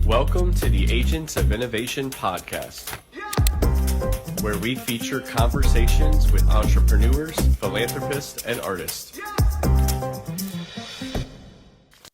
Welcome to the Agents of Innovation podcast, where we feature conversations with entrepreneurs, philanthropists, and artists.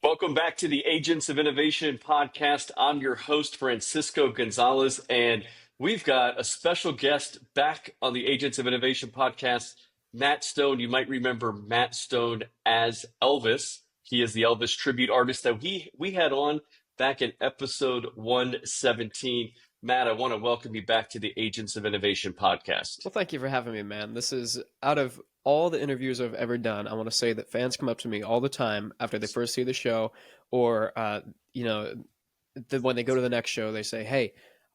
Welcome back to the Agents of Innovation podcast. I'm your host, Francisco Gonzalez, and we've got a special guest back on the Agents of Innovation podcast, Matt Stone. You might remember Matt Stone as Elvis. He is the Elvis tribute artist that we had on back in episode 117. Matt, I want to welcome you back to the Agents of Innovation podcast. Well, thank you for having me, man. This is, out of all the interviews I've ever done, I want to say that fans come up to me all the time after they first see the show, or when they go to the next show, they say, "Hey,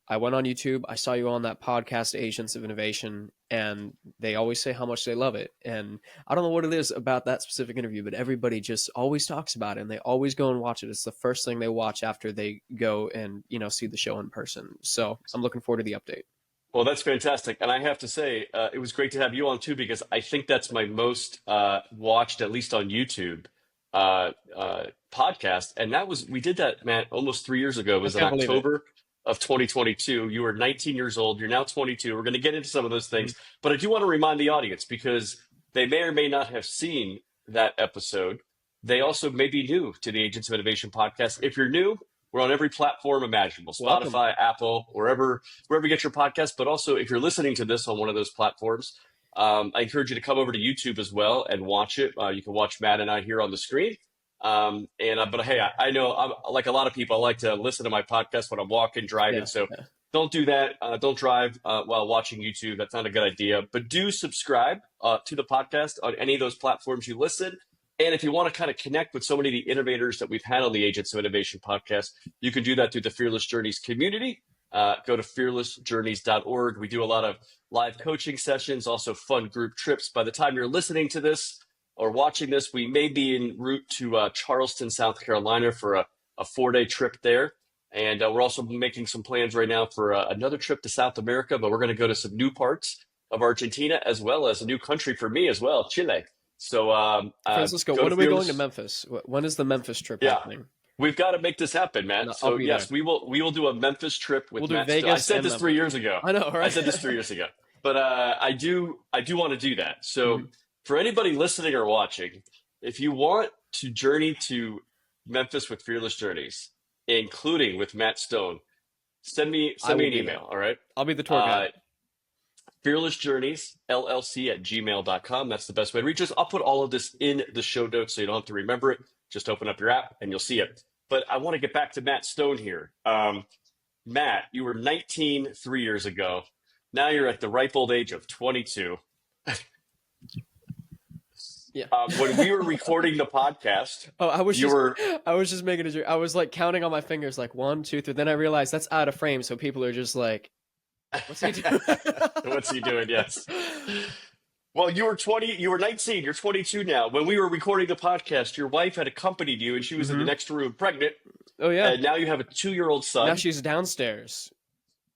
I went on YouTube, I saw you on that podcast, Agents of Innovation," and they always say how much they love it. And I don't know what it is about that specific interview, but everybody just always talks about it, and they always go and watch it. It's the first thing they watch after they go and, see the show in person. So I'm looking forward to the update. Well, that's fantastic. And I have to say, it was great to have you on too, because I think that's my most watched, at least on YouTube, podcast. And we did that, Matt, almost 3 years ago. It was in October of 2022. You were 19 years old. You're now 22. We're going to get into some of those things. Mm-hmm. But I do want to remind the audience, because they may or may not have seen that episode. They also may be new to the Agents of Innovation podcast. If you're new, we're on every platform imaginable: Spotify, Welcome. Apple, wherever you get your podcast. But also, if you're listening to this on one of those platforms, I encourage you to come over to YouTube as well and watch it. You can watch Matt and I here on the screen. But hey, I know I'm like a lot of people. I like to listen to my podcast when I'm walking, driving. Don't do that. Don't drive while watching YouTube. That's not a good idea. But do subscribe to the podcast on any of those platforms you listen. And if you want to kind of connect with so many of the innovators that we've had on the Agents of Innovation podcast, you can do that through the Fearless Journeys community. Go to fearlessjourneys.org. We do a lot of live coaching sessions, also fun group trips. By the time you're listening to this or watching this, we may be en route to Charleston, South Carolina for a 4-day trip there. And we're also making some plans right now for another trip to South America, but we're going to go to some new parts of Argentina, as well as a new country for me as well, Chile. So, Francisco, when are we going to Memphis? When is the Memphis trip happening? We've got to make this happen, man. No, so yes, we will do a Memphis trip with Matt. I said this 3 years ago. I know, right? I said this 3 years ago, but I do want to do that. So for anybody listening or watching, if you want to journey to Memphis with Fearless Journeys, including with Matt Stone, send me an email. All right, I'll be the tour guide. fearlessjourneysllc@gmail.com. That's the best way to reach us. I'll put all of this in the show notes so you don't have to remember it. Just open up your app and you'll see it. But I want to get back to Matt Stone here. Matt, you were 19 3 years ago. Now you're at the ripe old age of 22. Yeah. When we were recording the podcast, I was just making a joke. I was like counting on my fingers, like 1, 2, 3. Then I realized that's out of frame, so people are just like, "What's he doing?" What's he doing? Yes. Well, you were 20. You were 19. You're 22 now. When we were recording the podcast, your wife had accompanied you, and she was in the next room, pregnant. Oh yeah. And now you have a 2-year-old son. Now she's downstairs,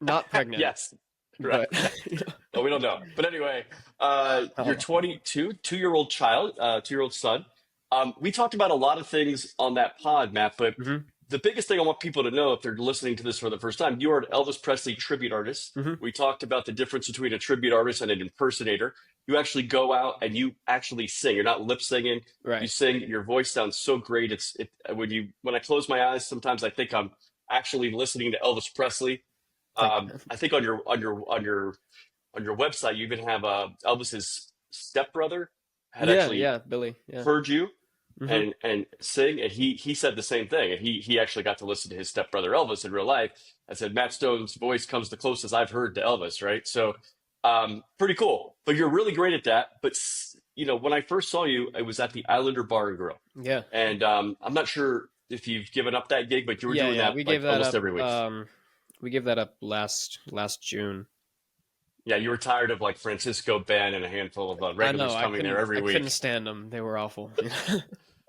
not pregnant. Yes. Right. Well, we don't know. But anyway, you're 22, 2-year-old child, 2-year-old son. We talked about a lot of things on that pod, Matt, but the biggest thing I want people to know, if they're listening to this for the first time, you are an Elvis Presley tribute artist. We talked about the difference between a tribute artist and an impersonator. You actually go out and you actually sing. You're not lip singing. Right. You sing. Your voice sounds so great. When I close my eyes, sometimes I think I'm actually listening to Elvis Presley. I think on your website, you even have Elvis's stepbrother had Billy heard you and sing, and he said the same thing, and he actually got to listen to his stepbrother Elvis in real life. I said Matt Stone's voice comes the closest I've heard to Elvis, right? So pretty cool. But you're really great at that. But when I first saw you, it was at the Islander Bar and Grill. Yeah. And I'm not sure if you've given up that gig, but you were doing that almost every week. We gave that up last June. Yeah, you were tired of like Francisco, Ben, and a handful of regulars coming there every week. I couldn't stand them. They were awful.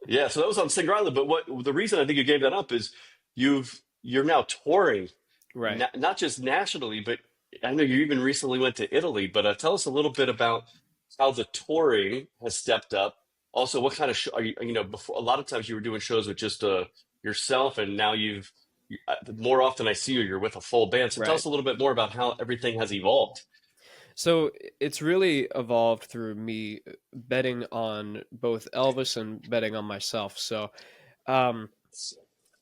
Yeah, so that was on Singer Island. But the reason I think you gave that up is you're now touring, right? Not just nationally, but I know you even recently went to Italy. But tell us a little bit about how the touring has stepped up. Also, what kind of show are you? Before, a lot of times you were doing shows with just yourself, and now you've The more often I see you, you're with a full band. So tell Right. us a little bit more about how everything has evolved. So it's really evolved through me betting on both Elvis and betting on myself. So um,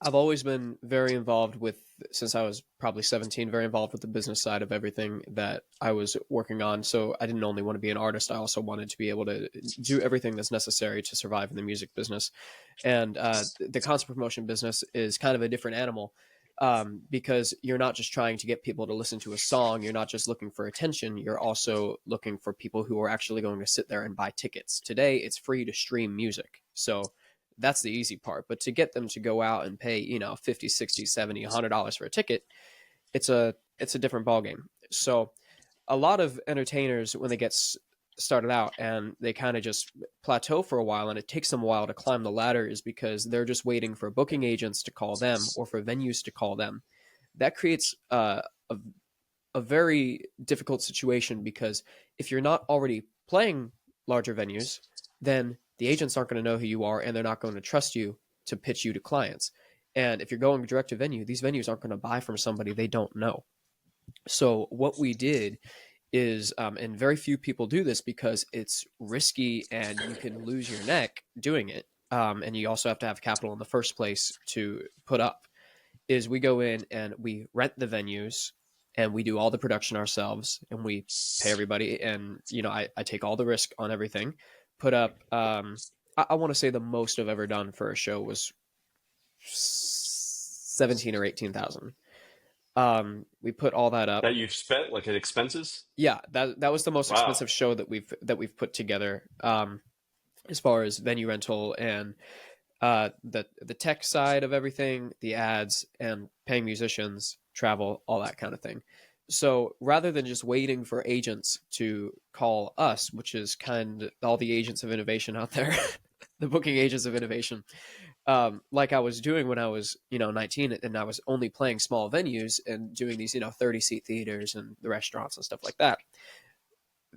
I've always been very involved with, since I was probably 17, very involved with the business side of everything that I was working on. So I didn't only want to be an artist, I also wanted to be able to do everything that's necessary to survive in the music business. And the concert promotion business is kind of a different animal, because you're not just trying to get people to listen to a song. You're not just looking for attention. You're also looking for people who are actually going to sit there and buy tickets. Today, it's free to stream music. So that's the easy part. But to get them to go out and pay, 50, 60, 70, $100 for a ticket, it's a different ballgame. So a lot of entertainers, when they get started out and they kind of just plateau for a while and it takes them a while to climb the ladder, is because they're just waiting for booking agents to call them or for venues to call them. That creates a very difficult situation, because if you're not already playing larger venues, then the agents aren't going to know who you are and they're not going to trust you to pitch you to clients. And if you're going direct to venue, these venues aren't going to buy from somebody they don't know. So what we did is, and very few people do this because it's risky and you can lose your neck doing it. And you also have to have capital in the first place to put up, is we go in and we rent the venues and we do all the production ourselves and we pay everybody. And, I take all the risk on everything, put up, I want to say the most I've ever done for a show was 17 or 18,000. We put all that up. That you've spent like in expenses? Yeah, that was the most Wow. expensive show that we've put together, as far as venue rental and the tech side of everything, the ads and paying musicians, travel, all that kind of thing. So rather than just waiting for agents to call us, which is kind of all the agents of innovation out there, the booking agents of innovation, like I was doing when I was, 19, and I was only playing small venues and doing these, 30-seat theaters and the restaurants and stuff like that.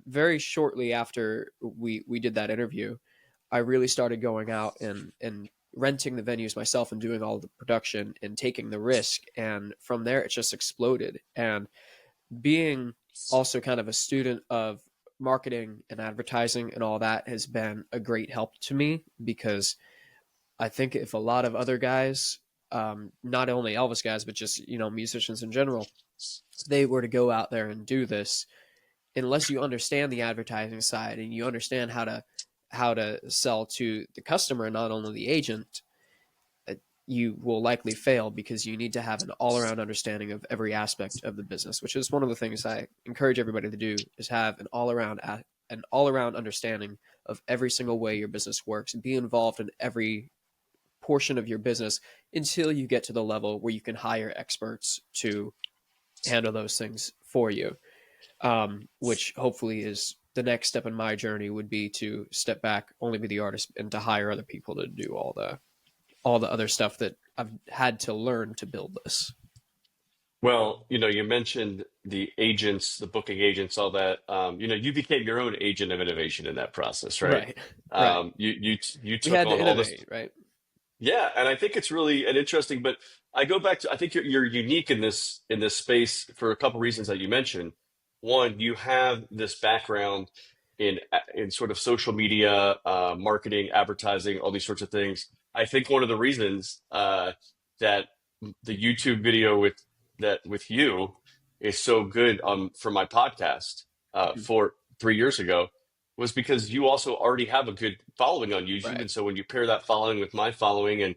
Very shortly after we did that interview, I really started going out and renting the venues myself and doing all the production and taking the risk. And from there, it just exploded. And being also kind of a student of marketing and advertising and all that has been a great help to me, because I think if a lot of other guys, not only Elvis guys, but just, musicians in general, they were to go out there and do this, unless you understand the advertising side and you understand how to sell to the customer, not only the agent, you will likely fail, because you need to have an all-around understanding of every aspect of the business, which is one of the things I encourage everybody to do, is have an all-around understanding of every single way your business works and be involved in every portion of your business until you get to the level where you can hire experts to handle those things for you. Which hopefully is the next step in my journey, would be to step back, only be the artist, and to hire other people to do all the other stuff that I've had to learn to build this. Well, you mentioned the agents, the booking agents, all that. You became your own agent of innovation in that process, right? Right. Right. You We took had to on all this. innovate, right? Yeah, and I think it's really an interesting, but I go back to I think you're unique in this space for a couple reasons that you mentioned. One, you have this background in sort of social media, marketing, advertising, all these sorts of things. I think one of the reasons that the YouTube video with you is so good for my podcast for 3 years ago was because you also already have a good following on YouTube, Right. and so when you pair that following with my following, and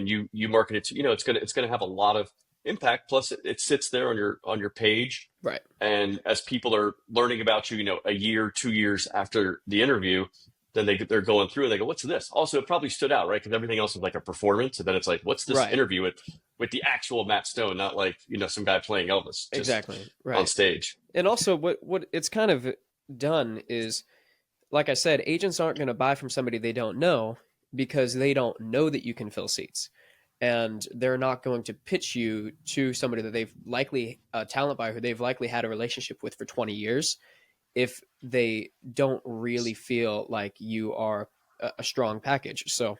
you market it to, it's gonna have a lot of impact. Plus, it sits there on your page, Right. and as people are learning about you, a year, 2 years after the interview, then they're going through and they go, "What's this?" Also, it probably stood out, right? Because everything else is like a performance, and then it's like, "What's this Right. interview with the actual Matt Stone, not like some guy playing Elvis just Exactly. on Right. stage." And also, what it's kind of done is, like I said, agents aren't going to buy from somebody they don't know, because they don't know that you can fill seats. And they're not going to pitch you to somebody that they've likely, a talent buyer who they've likely had a relationship with for 20 years, if they don't really feel like you are a strong package. So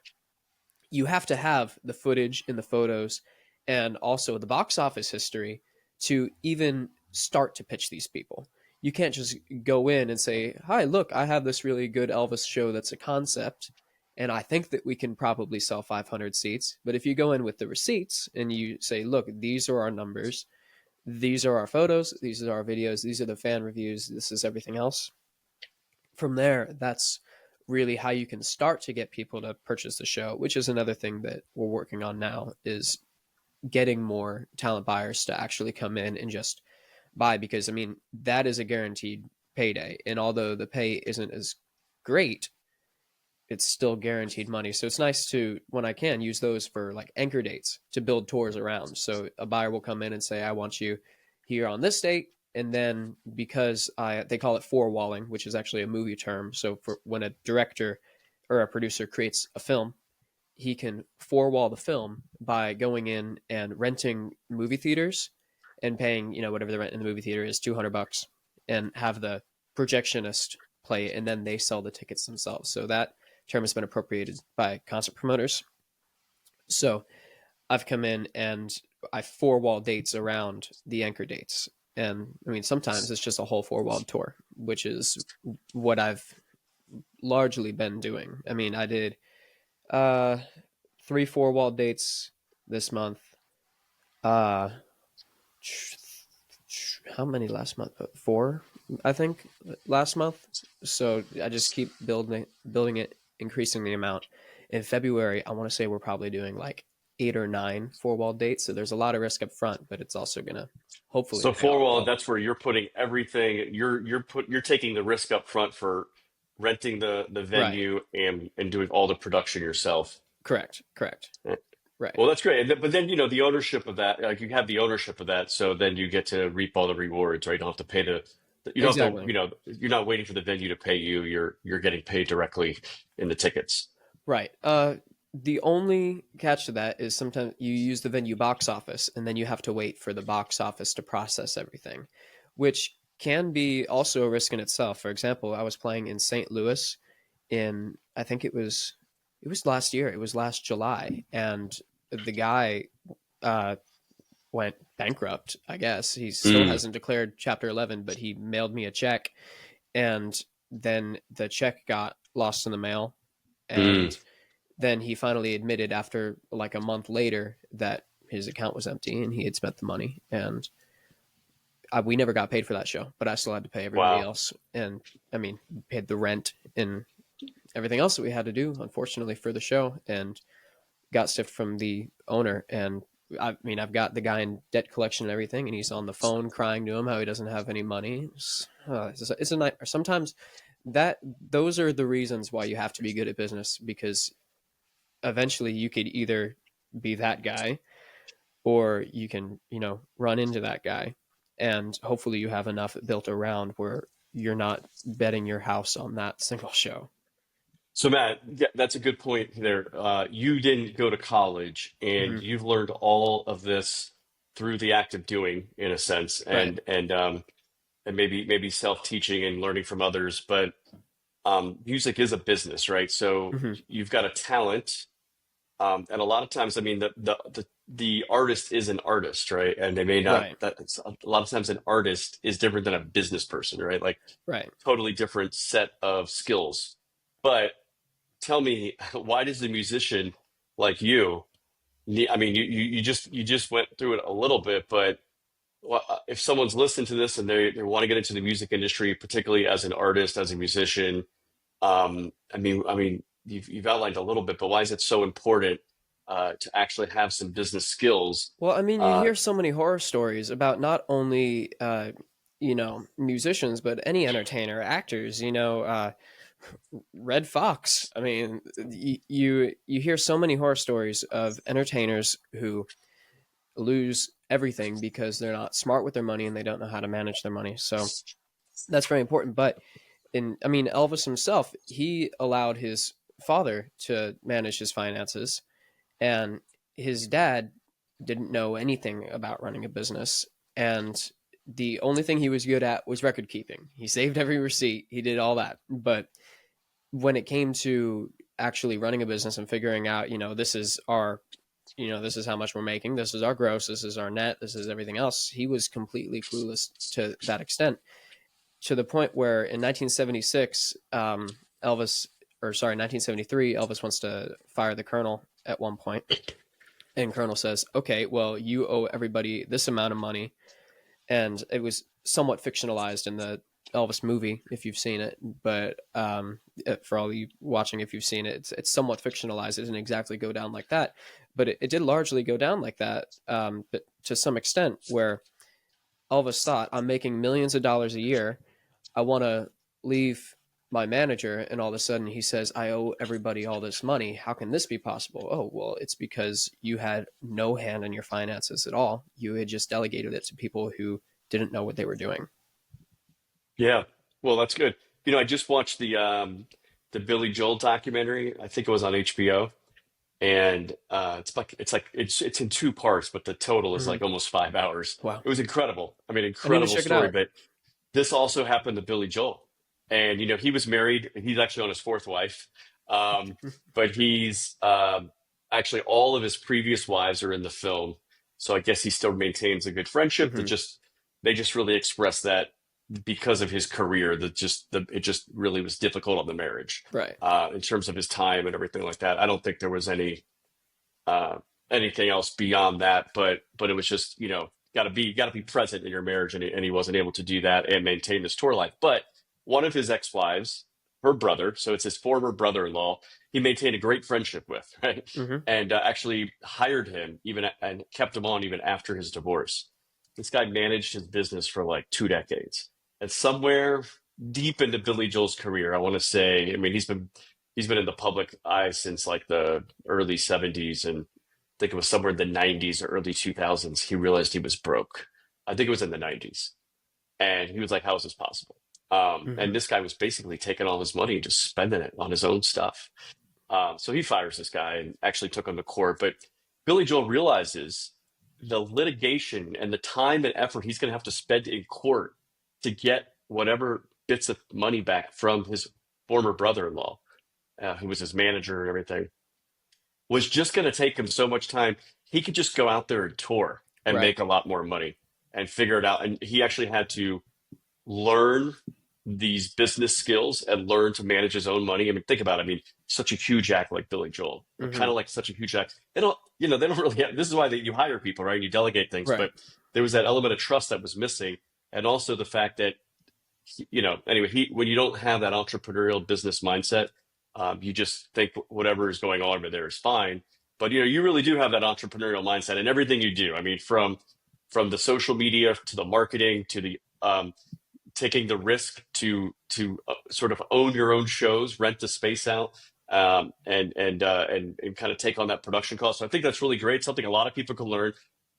you have to have the footage and the photos and also the box office history to even start to pitch these people. You can't just go in and say, "Hi, look, I have this really good Elvis show that's a concept, and I think that we can probably sell 500 seats." But if you go in with the receipts and you say, "Look, these are our numbers, these are our photos, these are our videos, these are the fan reviews, this is everything else," from there, that's really how you can start to get people to purchase the show, which is another thing that we're working on now, is getting more talent buyers to actually come in and just buy, because I mean, that is a guaranteed payday. And although the pay isn't as great, it's still guaranteed money. So it's nice to, when I can, use those for like anchor dates to build tours around. So a buyer will come in and say, "I want you here on this date." And then because they call it four walling, which is actually a movie term. So for when a director or a producer creates a film, he can four wall the film by going in and renting movie theaters and paying, whatever the rent in the movie theater is, $200, and have the projectionist play it, and then they sell the tickets themselves. So that term has been appropriated by concert promoters. So I've come in and I four wall dates around the anchor dates. And I mean, sometimes it's just a whole four wall tour, which is what I've largely been doing. I mean, I did 3 four wall dates this month. How many last month? 4, I think, last month. So I just keep building it, increasing the amount. In February, I want to say we're probably doing like 8 or 9 four wall dates. So there's a lot of risk up front, but it's also gonna hopefully So pay four off wall, well. that's where you're putting everything. You're taking the risk up front for renting the Right. venue and doing all the production yourself. Correct. Yeah. Right. Well, that's great. But then, the ownership of that, like you have the ownership of that, so then you get to reap all the rewards, right? You don't have to pay you don't have to, Exactly. you're not waiting for the venue to pay you. You're getting paid directly in the tickets. Right. The only catch to that is sometimes you use the venue box office and then you have to wait for the box office to process everything, which can be also a risk in itself. For example, I was playing in St. Louis in, I think it was last year. It was last July, and the guy uh went bankrupt, I guess. He still Mm, hasn't declared chapter 11, but he mailed me a check, and then the check got lost in the mail, mm. and then he finally admitted after like a month later that his account was empty and he had spent the money. And we never got paid for that show, but I still had to pay everybody Wow. else. And I mean, paid the rent and everything else that we had to do, unfortunately, for the show, and got stiffed from the owner. And I mean, I've got the guy in debt collection and everything, and he's on the phone crying to him how he doesn't have any money. It's a nightmare. Sometimes those are the reasons why you have to be good at business, because eventually you could either be that guy or you can, run into that guy. And hopefully you have enough built around where you're not betting your house on that single show. So Matt, yeah, that's a good point there. You didn't go to college, and Hmm. you've learned all of this through the act of doing, in a sense, Right. and maybe self-teaching and learning from others. But music is a business, right? So Hmm. you've got a talent, and a lot of times, I mean, the artist is an artist, right? And they may not. Right. A lot of times, an artist is different than a business person, right? Like Right. totally different set of skills. But tell me, why does a musician like you need, I mean, you just went through it a little bit, but if someone's listening to this and they want to get into the music industry, particularly as an artist, as a musician, I mean, you've outlined a little bit, but why is it so important to actually have some business skills? Well, I mean, you Uh, hear so many horror stories about not only, musicians, but any entertainer, actors, Red Fox. I mean, you hear so many horror stories of entertainers who lose everything because they're not smart with their money and they don't know how to manage their money. So that's very important. But I mean, Elvis himself, he allowed his father to manage his finances, and his dad didn't know anything about running a business. And the only thing he was good at was record keeping. He saved every receipt, he did all that. But when it came to actually running a business and figuring out, this is our this is how much we're making. This is our gross. This is our net. This is everything else. He was completely clueless to that extent, to the point where in 1976, 1973, Elvis wants to fire the Colonel at one point. And Colonel says, okay, well, you owe everybody this amount of money. And it was somewhat fictionalized in the Elvis movie, if you've seen it. But for all you watching, if you've seen it, it's somewhat fictionalized. It didn't exactly go down like that. But it did largely go down like that, but to some extent, where Elvis thought, I'm making millions of dollars a year. I want to leave my manager, and all of a sudden he says, I owe everybody all this money. How can this be possible? Oh, well, it's because you had no hand in your finances at all. You had just delegated it to people who didn't know what they were doing. Yeah. Well, that's good. I just watched the Billy Joel documentary. I think it was on HBO, and it's in two parts, but the total is Mm-hmm. like almost 5 hours. Wow. It was incredible. I mean, I need to incredible check it story. out. But this also happened to Billy Joel, and he was married. He's actually on his fourth wife, but he's actually all of his previous wives are in the film, so I guess he still maintains a good friendship. Mm-hmm. They just really expressed that because of his career, it just really was difficult on the marriage, Right. in terms of his time and everything like that. I don't think there was uh, anything else beyond that, but it was just got to be present in your marriage, and he wasn't able to do that and maintain this tour life. But one of his ex-wives, her brother, so it's his former brother-in-law, he maintained a great friendship with, right? Mm-hmm. And actually hired him and kept him on even after his divorce. This guy managed his business for like 2 decades. And somewhere deep into Billy Joel's career, I want to say, I mean, he's been in the public eye since like the early 70s, and I think it was somewhere in the 90s or early 2000s. He realized he was broke. I think it was in the 90s, and he was like, "How is this possible?" Mm-hmm. And this guy was basically taking all his money and just spending it on his own stuff. So he fires this guy and actually took him to court. But Billy Joel realizes the litigation and the time and effort he's going to have to spend in court to get whatever bits of money back from his former brother-in-law, who was his manager and everything, was just going to take him so much time. He could just go out there and tour and Right. make a lot more money and figure it out. And he actually had to learn these business skills and learn to manage his own money. I mean, think about it. I mean, such a huge act like Billy Joel, Mm-hmm. kind of like such a huge act. They don't really have, this is why you hire people, right? You delegate things, Right. but there was that element of trust that was missing. And also the fact that, anyway, when you don't have that entrepreneurial business mindset, you just think whatever is going on over there is fine. But, you really do have that entrepreneurial mindset in everything you do. I mean, from the social media to the marketing to the, taking the risk to sort of own your own shows, rent the space out, and kind of take on that production cost. So I think that's really great. Something a lot of people can learn.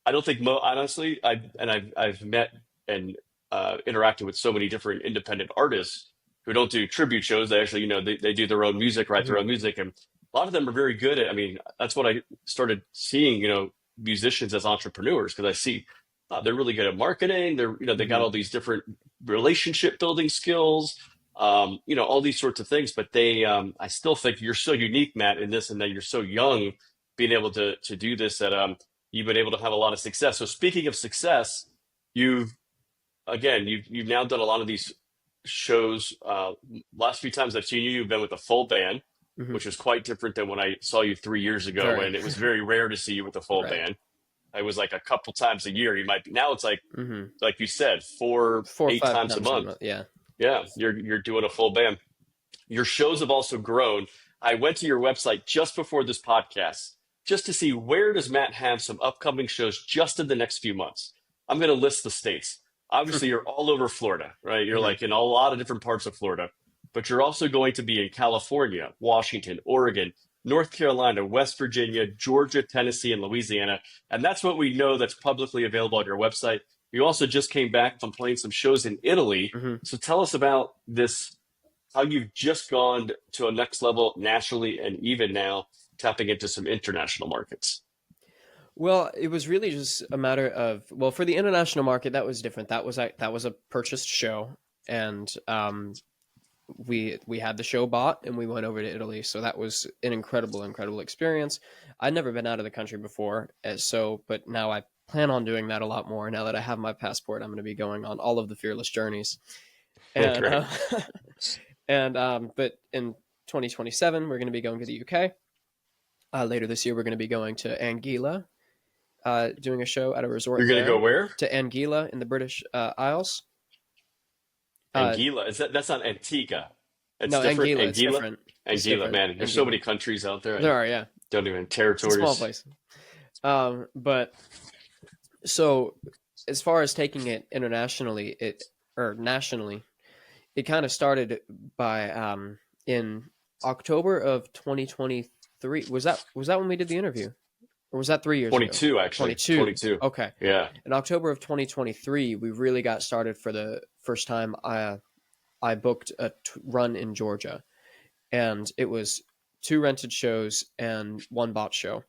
I don't think honestly, I've met and interacted with so many different independent artists who don't do tribute shows. They actually, they do their own music, write their Mm-hmm. own music, and a lot of them are very good at. I mean, that's what I started seeing. Musicians as entrepreneurs, because I see they're really good at marketing. They got Mm-hmm. all these different relationship building skills, all these sorts of things. But I still think you're so unique, Matt, in this, and that you're so young, being able to do this, that you've been able to have a lot of success. So speaking of success, you've you've now done a lot of these shows. Last few times I've seen you, you've been with a full band, Mm-hmm. which was quite different than when I saw you 3 years ago, Very. when it was very rare to see you with a full Right. band. It was like a couple times a year. You might be now. It's Mm-hmm. like you said, four, 4 or 8 5 times a times a month. month. Yeah. Yeah, you're doing a full band. Your shows have also grown. I went to your website just before this podcast just to see where does Matt have some upcoming shows just in the next few months. I'm going to list the states. Obviously, you're all over Florida, right? You're Mm-hmm. like in a lot of different parts of Florida, but you're also going to be in California, Washington, Oregon, North Carolina, West Virginia, Georgia, Tennessee, and Louisiana. And that's what we know that's publicly available on your website. You also just came back from playing some shows in Italy. Mm-hmm. So tell us about this, how you've just gone to a next level nationally, and even now tapping into some international markets. Well, it was really just a matter of, well, for the international market, that was different. That was a purchased show, and we had the show bought and we went over to Italy. So that was an incredible experience. I'd never been out of the country before, but now I plan on doing that a lot more. Now that I have my passport, I'm going to be going on all of the fearless journeys. And Great. but in 2027, we're going to be going to the UK. Later this year, we're going to be going to Anguilla, doing a show at a resort You're gonna go there. where? To Anguilla in the British Isles. Uh, Anguilla. That's not Antigua. It's no, different. Anguilla, it's Anguilla. different. It's Anguilla, different. man. There's so Anguilla. many countries out there. There I are, yeah. don't even It's a small territories. place. But so as far as taking it internationally, or nationally, it kind of started by in October of 2023. Was that when we did the interview, or was that 3 years ago? 22, actually. 22. 22. Okay. Yeah. In October of 2023, we really got started for the first time. I booked a run in Georgia, and it was 2 rented shows and 1 bot show.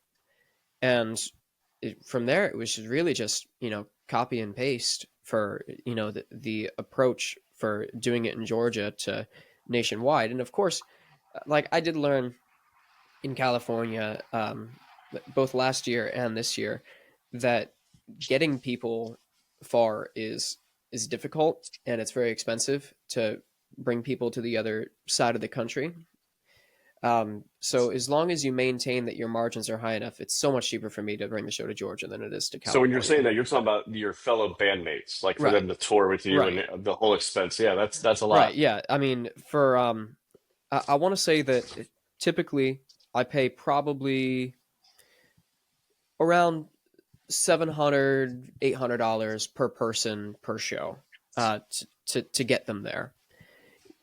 And from there, it was really just, copy and paste for, the approach for doing it in Georgia to nationwide. And of course, like I did learn in California, both last year and this year, that getting people far is difficult, and it's very expensive to bring people to the other side of the country. So as long as you maintain that your margins are high enough, it's so much cheaper for me to bring the show to Georgia than it is to So when you're saying California. that, you're talking about your fellow bandmates, like for Right, them to tour with you right, and the whole expense. Yeah, that's a right. lot. Yeah, I mean, I want to say that typically I pay probably around $700, $800 per person per show, to get them there.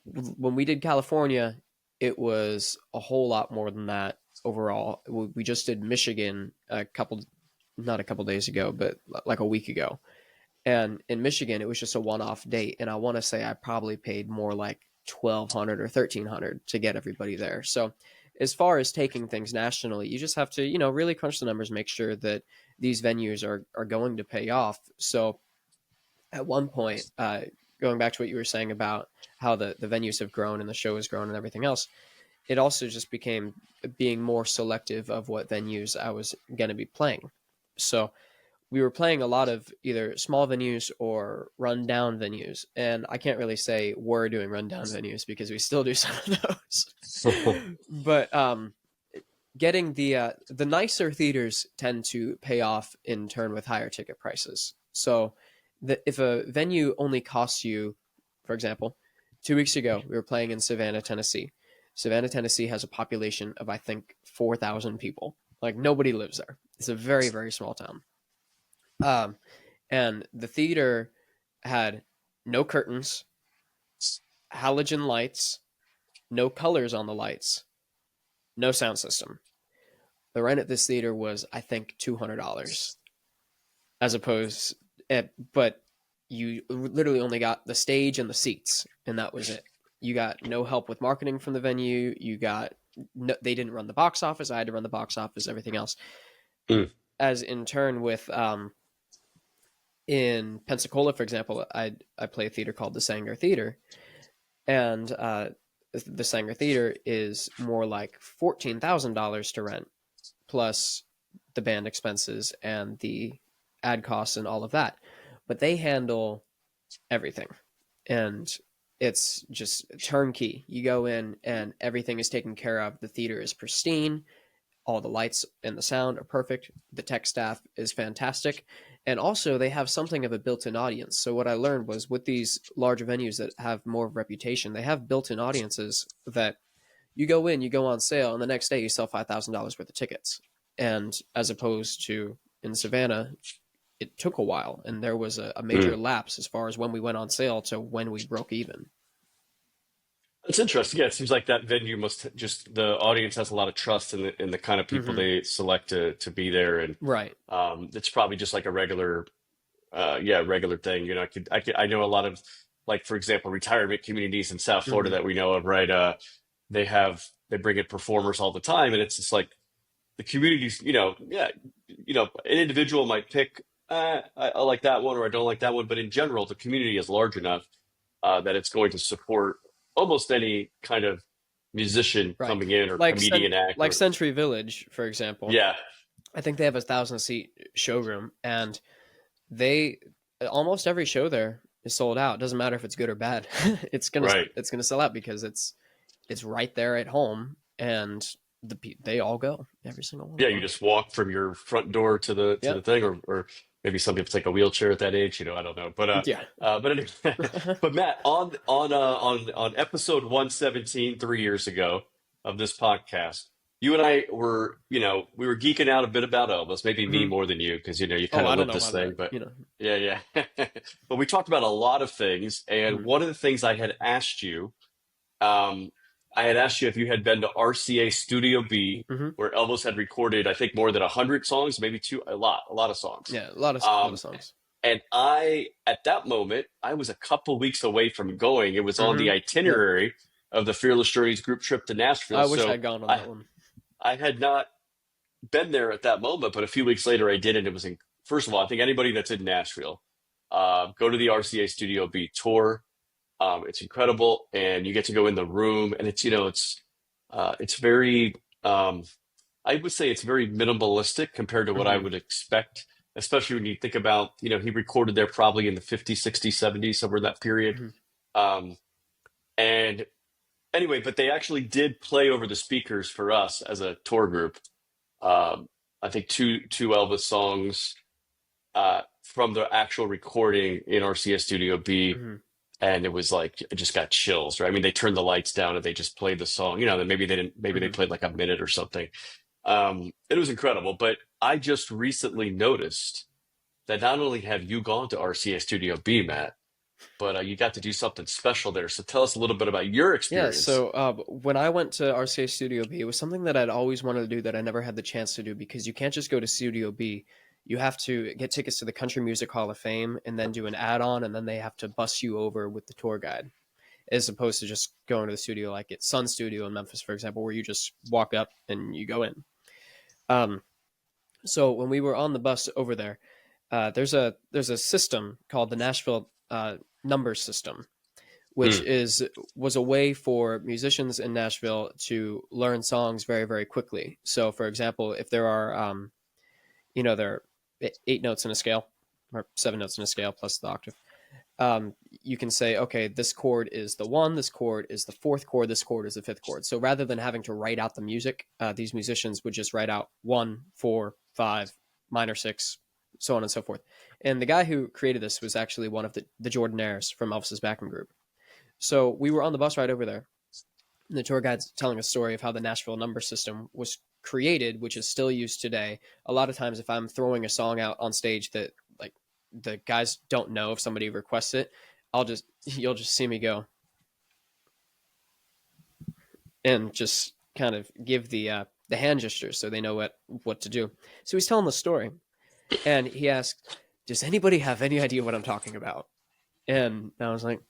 When we did California, it was a whole lot more than that overall. We just did Michigan not a couple days ago, but like a week ago. And in Michigan, it was just a one-off date, and I want to say I probably paid more like 1,200 or 1,300 to get everybody there. So, as far as taking things nationally, you just have to, really crunch the numbers, make sure that these venues are going to pay off. So, at one point, going back to what you were saying about how the venues have grown and the show has grown and everything else, it also just became being more selective of what venues I was going to be playing. So we were playing a lot of either small venues or rundown venues. And I can't really say we're doing rundown venues because we still do some of those. But getting the nicer theaters tend to pay off in turn with higher ticket prices. So if a venue only costs you, for example, 2 weeks ago, we were playing in Savannah, Tennessee. Savannah, Tennessee has a population of, I think, 4,000 people. Like, nobody lives there. It's a very, very small town. Um, and the theater had no curtains, halogen lights, no colors on the lights, no sound system. The rent at this theater was, I think, $200, as opposed, but you literally only got the stage and the seats, and that was it. You got no help with marketing from the venue. They didn't run the box office. I had to run the box office, everything else. Mm. As in turn with in Pensacola, for example, I play a theater called the Sanger Theater, and the Sanger Theater is more like $14,000 to rent, plus the band expenses and the ad costs and all of that. But they handle everything, and it's just turnkey. You go in and everything is taken care of. The theater is pristine. All the lights and the sound are perfect. The tech staff is fantastic. And also they have something of a built-in audience. So what I learned was with these larger venues that have more reputation, they have built-in audiences that you go in, you go on sale, and the next day you sell $5,000 worth of tickets. And as opposed to in Savannah, it took a while, and there was a major Mm. lapse as far as when we went on sale to when we broke even. That's interesting. Yeah, it seems like that venue the audience has a lot of trust in the kind of people Mm-hmm. they select to be there, and Right. it's probably just like a regular thing. I know a lot of, like, for example, retirement communities in South Florida Mm-hmm. that we know of, right? They bring in performers all the time, and it's just like the communities, yeah, an individual might pick, I like that one or I don't like that one, but in general, the community is large enough that it's going to support. almost any kind of musician Right. coming in or Like comedian like actor. Century Village, for example. Yeah, I think they have a 1,000 seat showroom, and they almost every show there is sold out. Doesn't matter if it's good or bad. right. It's gonna sell out because it's right there at home, and they all go, every single one Yeah, of you them. just walk from your front door to Yeah, the thing, or maybe some people take a wheelchair at that age. I don't know, yeah. but anyway, but Matt, on episode 117, 3 years ago of this podcast, you and I were, we were geeking out a bit about Elvis, maybe me Hmm. more than you, because you Oh, kind of I don't lived know this about thing, that. but You know. yeah, yeah. But we talked about a lot of things, and Mhm. one of the things I had asked you. Um, I had asked you if you had been to RCA Studio B, Mhm. where Elvis had recorded, I think, more than 100 songs, maybe a lot of songs. Yeah, a lot of Um, songs. and at that moment, I was a couple weeks away from going. It was on the Mhm. Yep. itinerary of the Fearless Journey's group trip to Nashville. I wish So I'd gone on I, that one. I had not been there at that moment, but a few weeks later I did. And it was, first of all, I think anybody that's in Nashville, go to the RCA Studio B tour. It's incredible, and you get to go in the room, and it's very I would say it's very minimalistic compared to what I Mhm. would expect, especially when you think about he recorded there probably in the 50s, 60s, 70s, somewhere in that period. Mhm. Um, and anyway, but they actually did play over the speakers for us as a tour group. Um, I think two Elvis songs from the actual recording in RCS Studio B, Mhm. and it was like I just got chills, right? I mean, they turned the lights down and they just played the song. Then maybe they didn't. Maybe they Mhm. played like a minute or something. It was incredible. But I just recently noticed that not only have you gone to RCA Studio B, Matt, but you got to do something special there. So tell us a little bit about your Yeah, experience. so when I went to RCA Studio B, it was something that I'd always wanted to do that I never had the chance to do because you can't just go to Studio B. You have to get tickets to the Country Music Hall of Fame and then do an add-on, and then they have to bus you over with the tour guide, as opposed to just going to the studio like at Sun Studio in Memphis, for example, where you just walk up and you go in. Um, so when we were on the bus over there, there's a system called the Nashville number system, which Hmm. is was a way for musicians in Nashville to learn songs very, very quickly. So, for example, if there are, there are 8 notes in a scale or 7 notes in a scale plus the octave, you can say, okay, this chord is the one, this chord is the fourth chord, this chord is the fifth chord. So rather than having to write out the music, these musicians would just write out 1, 4, 5, minor six, so on and so forth. And the guy who created this was actually one of the Jordanaires from Elvis's backing group. So we were on the bus ride over there, and the tour guide's telling a story of how the Nashville number system was created, which is still used today. A lot of times, if I'm throwing a song out on stage that like the guys don't know if somebody requests it, you'll just see me go and just kind of give the hand gestures so they know what to do. So he's telling the story, and he asked, "Does anybody have any idea what I'm talking about?" And I was like,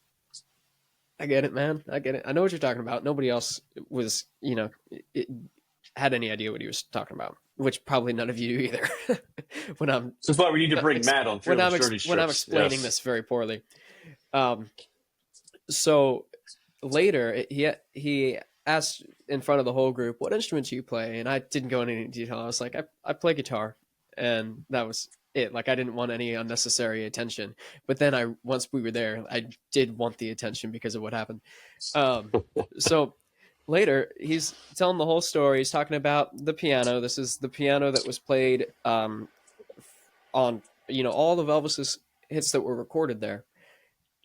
I get it, man. I get it. I know what you're talking about. Nobody else was, it, had any idea what he was talking about, which probably none of you do either. when I'm So that's why we need to bring ex- Matt on Fearless Journey when I'm trips. explaining Yes. this very poorly. Um, so later he asked in front of the whole group, "What instruments do you play?" And I didn't go into any detail. I was like, I play guitar, and that was it. Like I didn't want any unnecessary attention. But then once we were there, I did want the attention because of what happened. So later he's telling the whole story. He's talking about the piano. This is the piano that was played on all of Elvis's hits that were recorded there.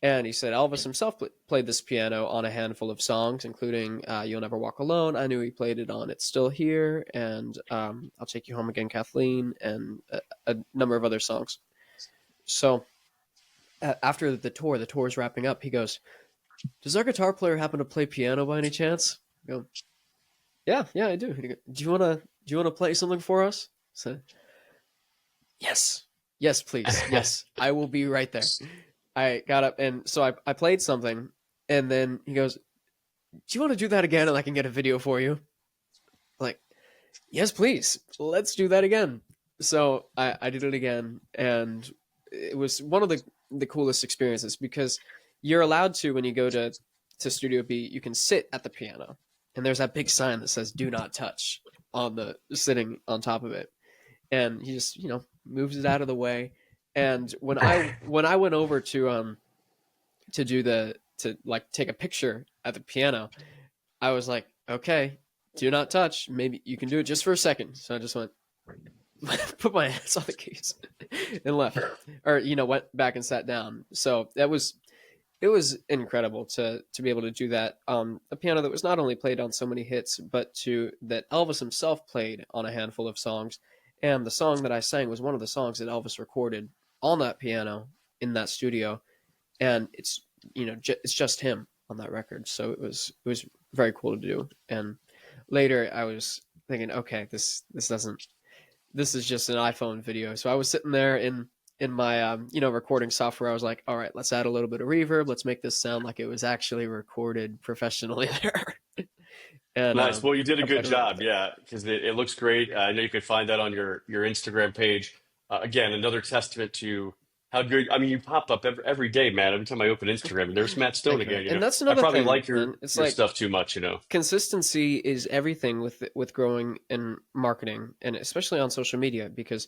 And he said Elvis himself played this piano on a handful of songs, including "You'll Never Walk Alone." I knew he played it on "It's Still Here" and "I'll Take You Home Again, Kathleen," and a number of other songs. So after the tour is wrapping up, he goes, "Does our guitar player happen to play piano by any chance?" I go, "Yeah, I do." Do you wanna play something for us? So yes, yes, please, yes, I will be right there. I got up, and so I played something, and then he goes, "Do you want to do that again, and I can get a video for you?" Like, yes, please, let's do that again. So I did it again, and it was one of the coolest experiences because you're allowed to, when you go to Studio B, you can sit at the piano, and there's that big sign that says "Do not touch" on the sitting on top of it, and he just moves it out of the way. And when I went over to do to like take a picture at the piano, I was like, okay, do not touch. Maybe you can do it just for a second. So I just went, put my hands on the keys and left, or went back and sat down. So it was incredible to be able to do that on a piano that was not only played on so many hits, but that Elvis himself played on a handful of songs. And the song that I sang was one of the songs that Elvis recorded on that piano in that studio, and it's it's just him on that record. So it was very cool to do. And later I was thinking, okay, this is just an iPhone video. So I was sitting there in my recording software. I was like, all right, let's add a little bit of reverb. Let's make this sound like it was actually recorded professionally there. And nice. Well, you did a good job. Yeah, because it looks great. I know you could find that on your Instagram page. Again, another testament to how good. I mean, you pop up every day, man. Every time I open Instagram, there's Matt Stone again. And that's another I probably thing, like your stuff too much. Consistency is everything with growing in marketing, and especially on social media, because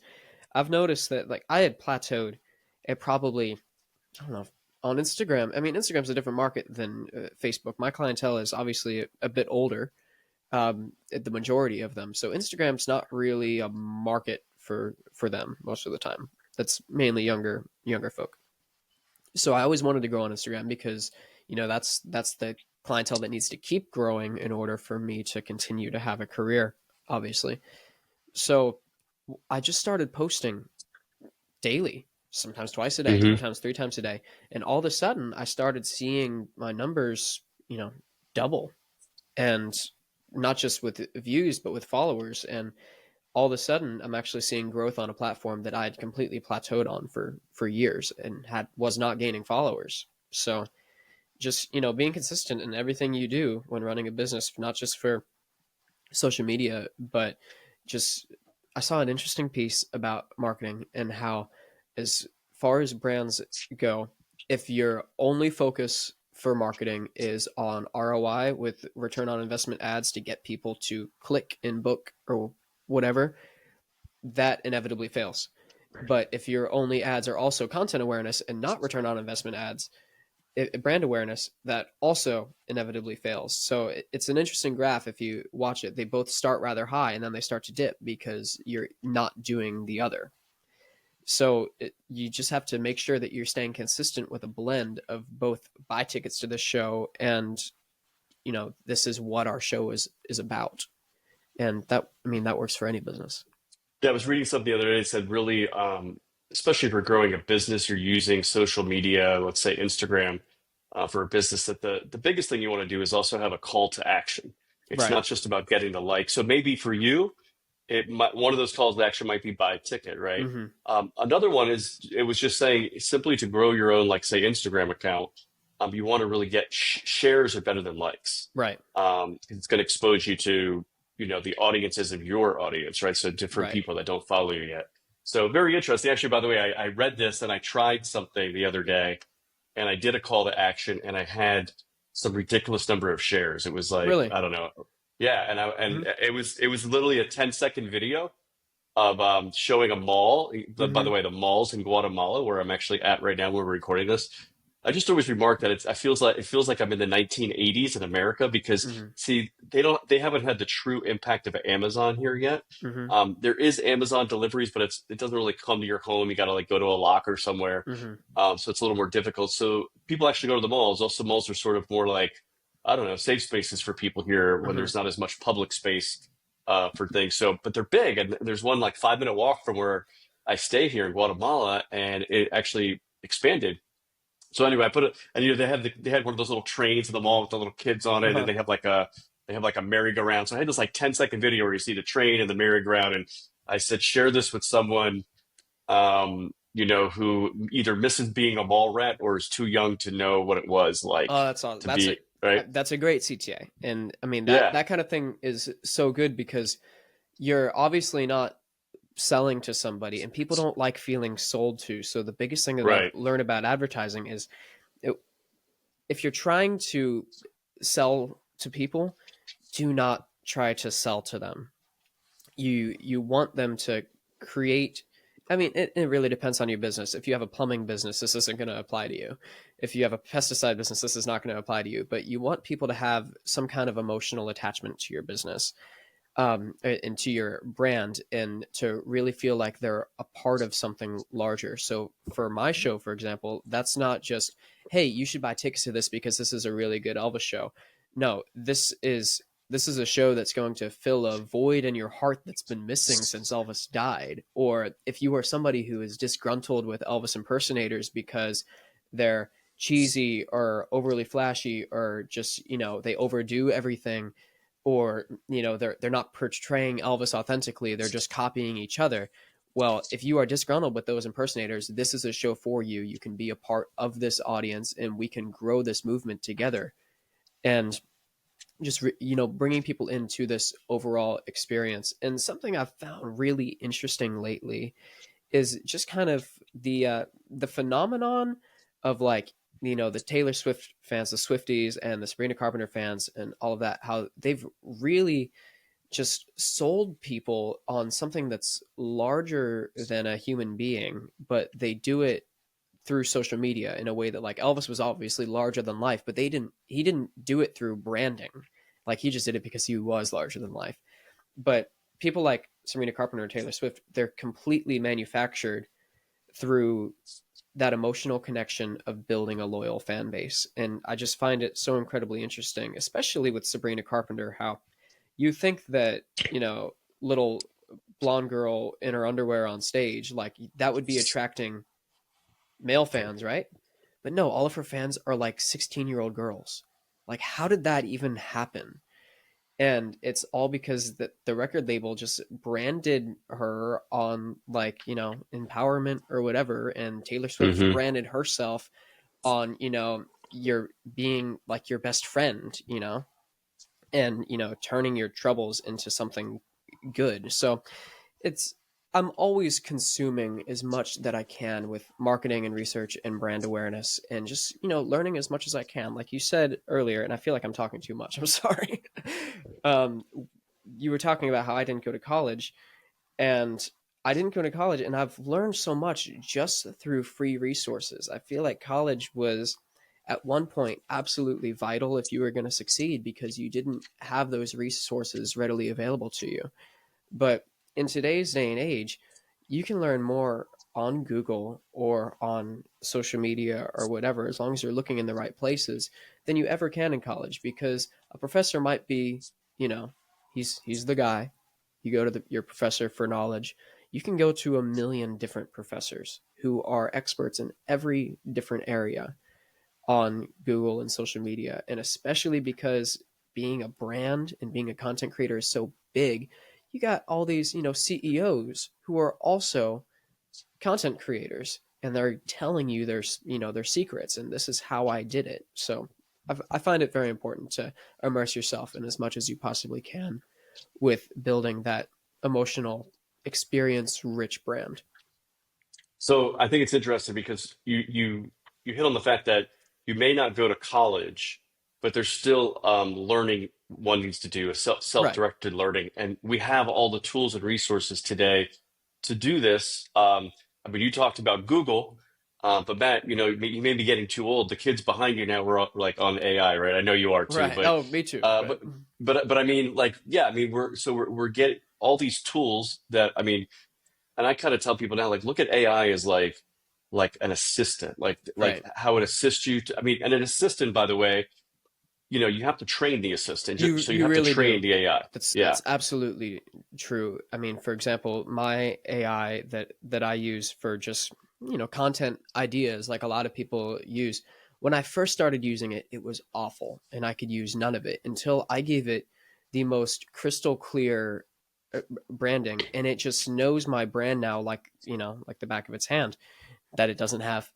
I've noticed that like I had plateaued at probably, I don't know, on Instagram. I mean, Instagram's a different market than Facebook. My clientele is obviously a bit older, the majority of them. So Instagram's not really a market for them most of the time. That's mainly younger folk. So I always wanted to grow on Instagram because, that's the clientele that needs to keep growing in order for me to continue to have a career, obviously. So I just started posting daily, sometimes twice a day, sometimes 3 times a day. And all of a sudden I started seeing my numbers, double, and not just with views, but with followers. And all of a sudden I'm actually seeing growth on a platform that I had completely plateaued on for years and was not gaining followers. So just, being consistent in everything you do when running a business, not just for social media, but just, I saw an interesting piece about marketing and how, as far as brands go, if your only focus for marketing is on ROI with return on investment ads to get people to click and book or whatever, that inevitably fails. But if your only ads are also content awareness and not return on investment ads, brand awareness, that also inevitably fails. So it's an interesting graph. If you watch it, they both start rather high and then they start to dip because you're not doing the other. So you just have to make sure that you're staying consistent with a blend of both buy tickets to the show and, this is what our show is about. And that works for any business. Yeah, I was reading something the other day that said really, especially if you're growing a business, you're using social media, let's say Instagram, for a business, that the biggest thing you want to do is also have a call to action. It's not just about getting the like. So maybe for you, one of those calls to action might be buy a ticket, right? Another one is, it was just saying simply to grow your own, like say Instagram account, you want to really get shares are better than likes, right? It's going to expose you to the audiences of your audience, right? So different people that don't follow you yet. So very interesting. Actually, by the way, I read this and I tried something the other day, and I did a call to action and I had some ridiculous number of shares. It was like, really? I don't know. Yeah. And it was literally a 10-second video of showing a mall. By the way, the malls in Guatemala, where I'm actually at right now, where we're recording this, I just always remark that it feels like I'm in the 1980s in America because see, they haven't had the true impact of Amazon here yet. There is Amazon deliveries, but it doesn't really come to your home. You got to like go to a locker somewhere. So it's a little more difficult. So people actually go to the malls. Also, malls are sort of more like, I don't know, safe spaces for people here when there's not as much public space for things. So, but they're big, and there's one like 5-minute walk from where I stay here in Guatemala, and it actually expanded. So anyway, I put it, and they had one of those little trains in the mall with the little kids on it, and they have like a merry-go-round. So I had this like 10-second video where you see the train and the merry-go-round, and I said, share this with someone, who either misses being a mall rat or is too young to know what it was like. Oh, that's awesome. That's a great CTA, and I mean that kind of thing is so good because you're obviously not selling to somebody, and people don't like feeling sold to. So the biggest thing that I learn about advertising is if you're trying to sell to people, do not try to sell to them. You want them to create. I mean, it really depends on your business. If you have a plumbing business, this isn't going to apply to you. If you have a pesticide business, this is not going to apply to you. But you want people to have some kind of emotional attachment to your business, and to your brand, and to really feel like they're a part of something larger. So for my show, for example, that's not just, hey, you should buy tickets to this because this is a really good Elvis show. No, this is a show that's going to fill a void in your heart that's been missing since Elvis died. Or if you are somebody who is disgruntled with Elvis impersonators because they're cheesy or overly flashy, or just, they overdo everything, or, they're not portraying Elvis authentically, they're just copying each other. Well, if you are disgruntled with those impersonators, this is a show for you. You can be a part of this audience, and we can grow this movement together. And just bringing people into this overall experience. And something I've found really interesting lately is just kind of the phenomenon of, like, the Taylor Swift fans, the Swifties, and the Sabrina Carpenter fans, and all of that, how they've really just sold people on something that's larger than a human being, but they do it through social media in a way that, like, Elvis was obviously larger than life, but he didn't do it through branding. Like, he just did it because he was larger than life. But people like Sabrina Carpenter and Taylor Swift, they're completely manufactured through that emotional connection of building a loyal fan base. And I just find it so incredibly interesting, especially with Sabrina Carpenter, how you think that, little blonde girl in her underwear on stage, like, that would be attracting male fans, right? But no, all of her fans are like 16-year-old girls. Like, how did that even happen? And it's all because the record label just branded her on, like, empowerment or whatever. And Taylor Swift Mm-hmm. branded herself on, you're being like your best friend, and, turning your troubles into something good. So it's I'm always consuming as much that I can with marketing and research and brand awareness, and just, learning as much as I can. Like you said earlier, and I feel like I'm talking too much. I'm sorry. um, you were talking about how I didn't go to college, and I didn't go to college, and I've learned so much just through free resources. I feel like college was at one point absolutely vital if you were going to succeed, because you didn't have those resources readily available to you. But in today's day and age, you can learn more on Google or on social media or whatever, as long as you're looking in the right places, than you ever can in college. Because a professor might be, you know, he's the guy. You go to your professor for knowledge. You can go to a million different professors who are experts in every different area on Google and social media. And especially because being a brand and being a content creator is so big, you got all these, CEOs who are also content creators, and they're telling you their secrets, and this is how I did it. So I find it very important to immerse yourself in as much as you possibly can with building that emotional experience rich brand. So I think it's interesting because you hit on the fact that you may not go to college, but there's still learning one needs to do, a Right. self-directed learning, and we have all the tools and resources today to do this. I mean, you talked about Google, but Matt, you may be getting too old. The kids behind you now like on AI, right? I know you are too, Right. but Oh, me too. uh, But but but I mean, like, yeah, I mean, we're getting all these tools that, I mean, and I kind of tell people now, like, look at AI as like an assistant, like right. how it assists you to, I mean, and an assistant, by the way, you have to train the assistant, You so you you have to really train do. the AI. Yeah. That's absolutely true. I mean, for example, my AI that I use for just, content ideas, like a lot of people use. When I first started using it, it was awful, and I could use none of it until I gave it the most crystal clear branding, and it just knows my brand now, like, like the back of its hand, that it doesn't have,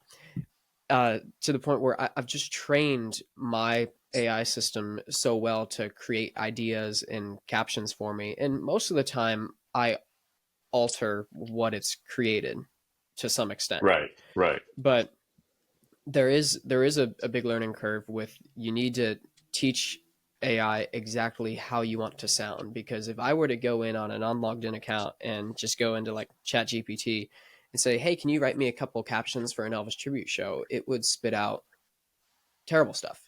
to the point where I've just trained my AI system so well to create ideas and captions for me. And most of the time, I alter what it's created to some extent. Right. Right. But there is a big learning curve with, you need to teach AI exactly how you want to sound. Because if I were to go in on an unlogged in account and just go into like ChatGPT and say, hey, can you write me a couple captions for an Elvis tribute show? It would spit out terrible stuff.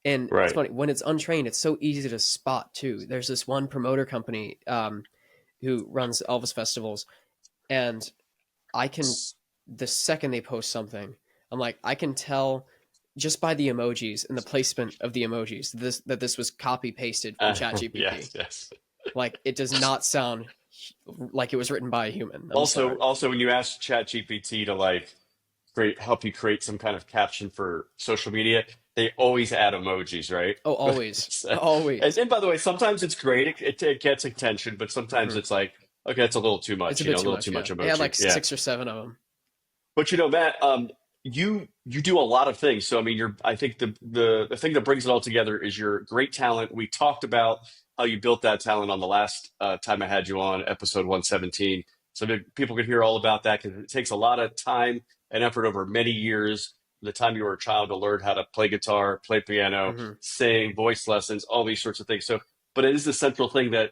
And it's Right. funny, when it's untrained, it's so easy to spot too. There's this one promoter company who runs Elvis festivals, and I can, the second they post something, I'm like, I can tell just by the emojis and the placement of the emojis that this was copy pasted from ChatGPT. Yes, yes. Like, it does not sound like it was written by a human. I'm Also, sorry. also when you ask ChatGPT to like help you create some kind of caption for social media, they always add emojis, right? Oh, always, So- always. and by the way, sometimes it's great, it gets attention, but sometimes Mhm. it's like, okay, it's a little too It's much, a bit a too little much. too Yeah, much they had emoji. like Yeah. 6 or 7 of them. But Matt, you do a lot of things. So I mean, I think the thing that brings it all together is your great talent. We talked about how you built that talent on the last time I had you on episode 117, so that people could hear all about that because it takes a lot of time and effort over many years. The time you were a child to learn how to play guitar, play piano, Hmm. sing, voice lessons, all these sorts of things. So, but it is the central thing that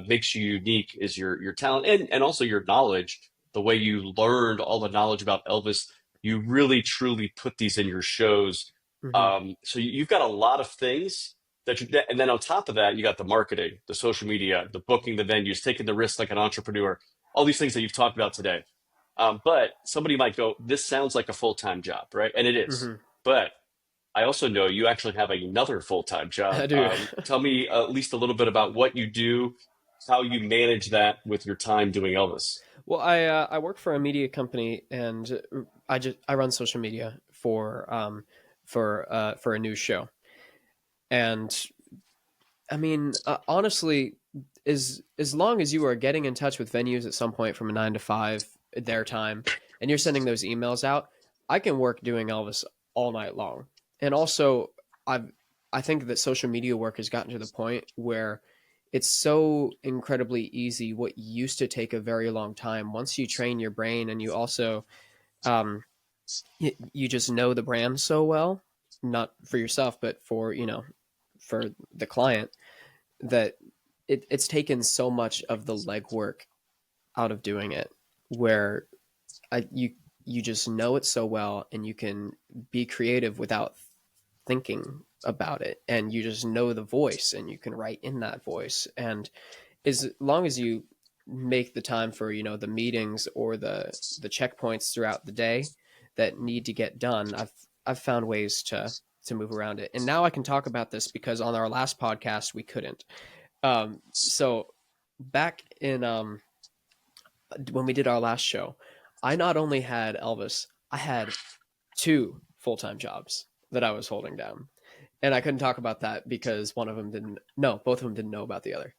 makes you unique is your talent and also your knowledge, the way you learned all the knowledge about Elvis. You really truly put these in your shows. Hmm. So you've got a lot of things and then on top of that, you got the marketing, the social media, the booking, the venues, taking the risks like an entrepreneur, all these things that you've talked about today. But somebody might go, this sounds like a full-time job, right? And it is. Hmm. But I also know you actually have another full-time I job. do. Tell me at least a little bit about what you do, how you manage that with your time doing Elvis. Well, I work for a media company, and I run social media for a news show. And I mean, honestly, as long as you are getting in touch with venues at some point from a 9 to 5 their time, and you're sending those emails out, I can work doing Elvis all night long. And also, I think that social media work has gotten to the point where it's so incredibly easy. What used to take a very long time, once you train your brain and you also um, you just know the brand so well, not for yourself, but for for the client, that it's taken so much of the legwork out of doing it, where you just know it so well, and you can be creative without thinking about it, and you just know the voice and you can write in that voice. And as long as you make the time for the meetings or the checkpoints throughout the day that need to get done, I've found ways to move around it. And now I can talk about this because on our last podcast we couldn't. So back in when we did our last show, I not only had Elvis, I had 2 full-time jobs that I was holding down, and I couldn't talk about that because one of them didn't. No, both of them didn't know about the other.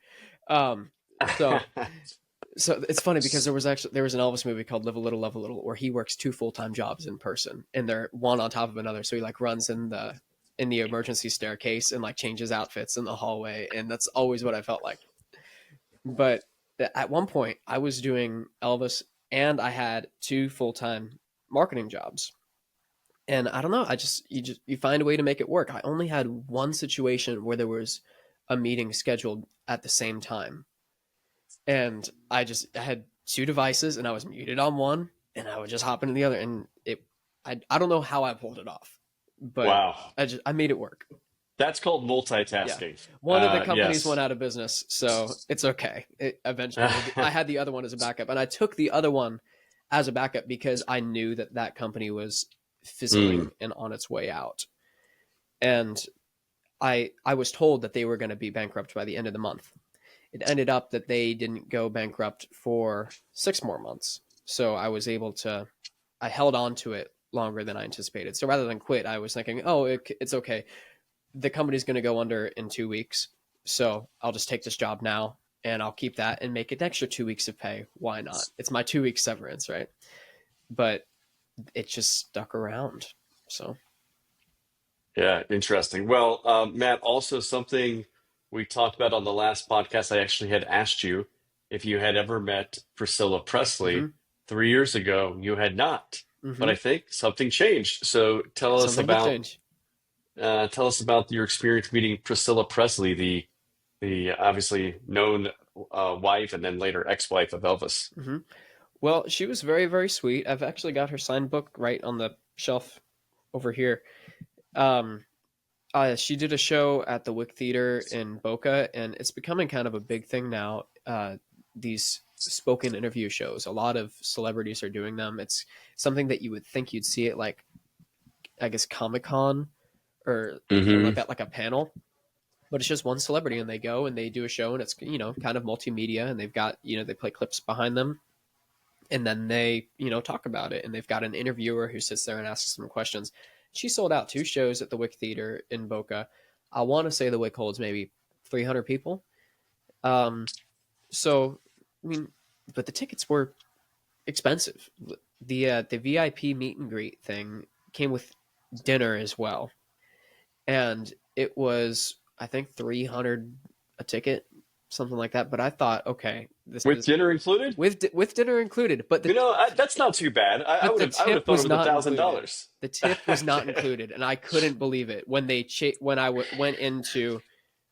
Um, so so it's funny because there was an Elvis movie called Live a Little, Love a Little, where he works 2 full-time jobs in person, and they're one on top of another. So he like runs in the emergency staircase and like changes outfits in the hallway, and that's always what I felt like. But at one point, I was doing Elvis, and I had 2 full-time marketing jobs. And I don't know, you find a way to make it work. I only had one situation where there was a meeting scheduled at the same time, and I had 2 devices, and I was muted on one, and I would just hop into the other, and I don't know how I pulled it off, but Wow. I made it work. That's called Yeah. multitasking. One of the companies Yes. went out of business, so it's okay. Eventually, I had the other one as a backup, and I took the other one as a backup because I knew that company was Mm. fizzling and on its way out. And I was told that they were going to be bankrupt by the end of the month. It ended up that they didn't go bankrupt for 6 more months. So I held on to it longer than I anticipated. So rather than quit, I was thinking, oh, it's okay. The company's going to go under in 2 weeks. So I'll just take this job now, and I'll keep that and make an extra 2 weeks of pay. Why not? It's my 2 week severance, right? But it just stuck around. So, Yeah, interesting. Well, Matt, also something we talked about on the last podcast, I actually had asked you if you had ever met Priscilla Presley mm-hmm, 3 years ago. You had not, but mm-hmm. I think something changed. So tell us Something did about change. Tell us about your experience meeting Priscilla Presley, the obviously known wife and then later ex-wife of Elvis. Hmm. Well, she was very, very sweet. I've actually got her signed book right on the shelf over here. Um, she did a show at the Wick Theater in Boca, and it's becoming kind of a big thing now. These spoken interview shows, a lot of celebrities are doing them. It's something that you would think you'd see at, like, I guess, Comic-Con or something like Hmm. that, like a panel. But it's just one celebrity, and they go and they do a show, and it's, kind of multimedia, and they've got, they play clips behind them, and then they, talk about it, and they've got an interviewer who sits there and asks them questions. She sold out 2 shows at the Wick Theater in Boca. I want to say the Wick holds maybe 300 people. Um, so, I mean, but the tickets were expensive. The VIP meet and greet thing came with dinner as well, and it was, I think, 300 a ticket, something like that. But I thought, okay, this With is dinner included? with dinner included, but That's not too bad. I but would the have tip thought it was was a not thousand included. dollars. The tip was not included, and I couldn't believe it when went into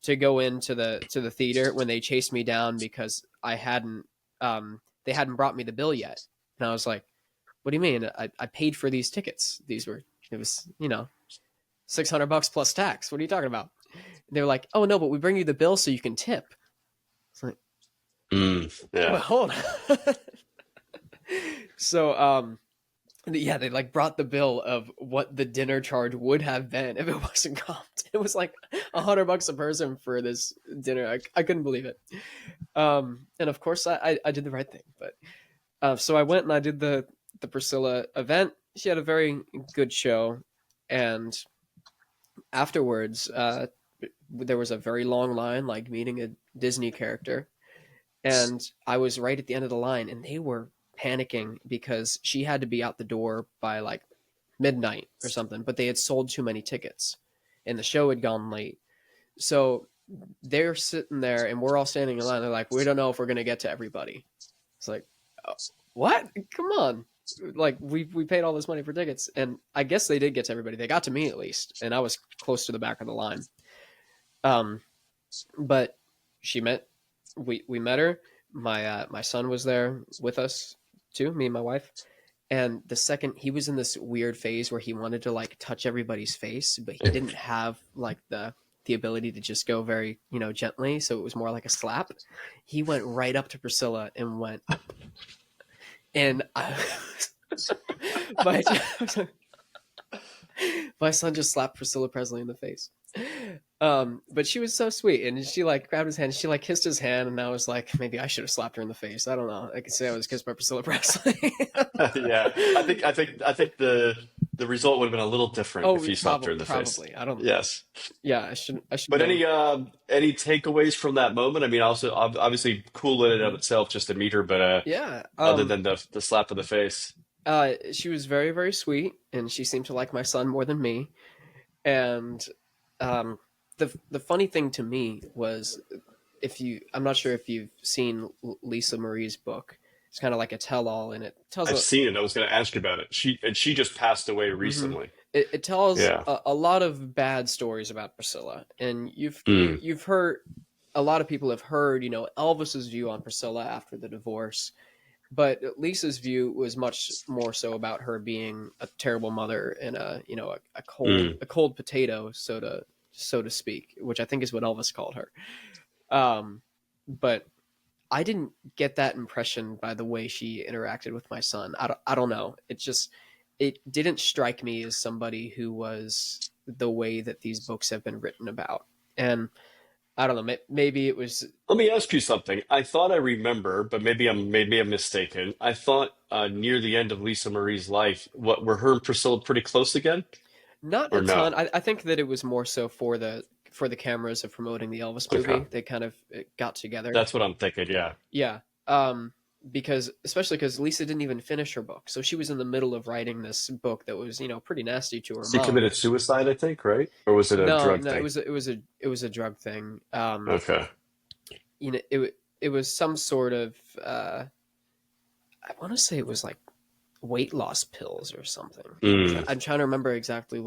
to go into the theater, when they chased me down because they hadn't brought me the bill yet, and I was like, "What do you mean? I paid for these tickets. It was, $600 plus tax. What are you talking about?" And they were like, "Oh no, but we bring you the bill so you can tip." It's like, Yeah. well, hold on. So yeah, they like brought the bill of what the dinner charge would have been if it wasn't comped. It was like $100 a person for this dinner. I couldn't believe it. And of course I did the right thing. But so I went and I did the Priscilla event. She had a very good show, and afterwards, there was a very long line, like meeting a Disney character, and I was right at the end of the line, and they were panicking because she had to be out the door by like midnight or something, but they had sold too many tickets and the show had gone late. So they're sitting there and we're all standing in line. They're like, we don't know if we're going to get to everybody. It's like, oh, what? Come on. Like we paid all this money for tickets, and I guess they did get to everybody. They got to me at least, and I was close to the back of the line. Um, but she met we met her. My son was there with us too, me and my wife. And the second, he was in this weird phase where he wanted to like touch everybody's face, but he didn't have like the ability to just go very, gently, so it was more like a slap. He went right up to Priscilla and went, and my my son just slapped Priscilla Presley in the face. But she was so sweet, and she like grabbed his hand, she like kissed his hand, and I was like, maybe I should have slapped her in the face. I don't know. I could say I was kissed by Priscilla Presley. Yeah. I think the result would have been a little different Oh, if you slapped her in the face. probably. I don't. Yes. Yeah, I should But know. any takeaways from that moment? I mean, also obviously cool in and of itself just to meet her, but Yeah. other than the slap of the face. She was very, very sweet, and she seemed to like my son more than me. And um, the funny thing to me was, I'm not sure if you've seen Lisa Marie's book. It's kind of like a tell-all, and it tells I've a, seen it. I was going to ask you about it. She just passed away mhm. recently. It tells Yeah. a lot of bad stories about Priscilla, and Mm. you've heard, a lot of people have heard, Elvis's view on Priscilla after the divorce, but Lisa's view was much more so about her being a terrible mother and Mm. a cold potato, so to speak, which I think is what Elvis called her. Um, but I didn't get that impression by the way she interacted with my son. I don't know. It didn't strike me as somebody who was the way that these books have been written about. And I don't know. Maybe it was Let me ask you something. I thought I remember, but maybe I'm mistaken. I thought near the end of Lisa Marie's life, what were her and Priscilla pretty close again, not a or ton. no? I think that it was more so for the cameras of promoting the Elvis Okay, movie. They kind of got together. that's what I'm thinking. Yeah, Yeah. Because especially because Lisa didn't even finish her book, so she was in the middle of writing this book that was, pretty nasty to her she mom. committed suicide, I think, right? Or was it a No, drug no, thing? it was a drug thing. Okay. It was some sort of I want to say it was like weight loss pills or something. Mm. I'm trying to remember exactly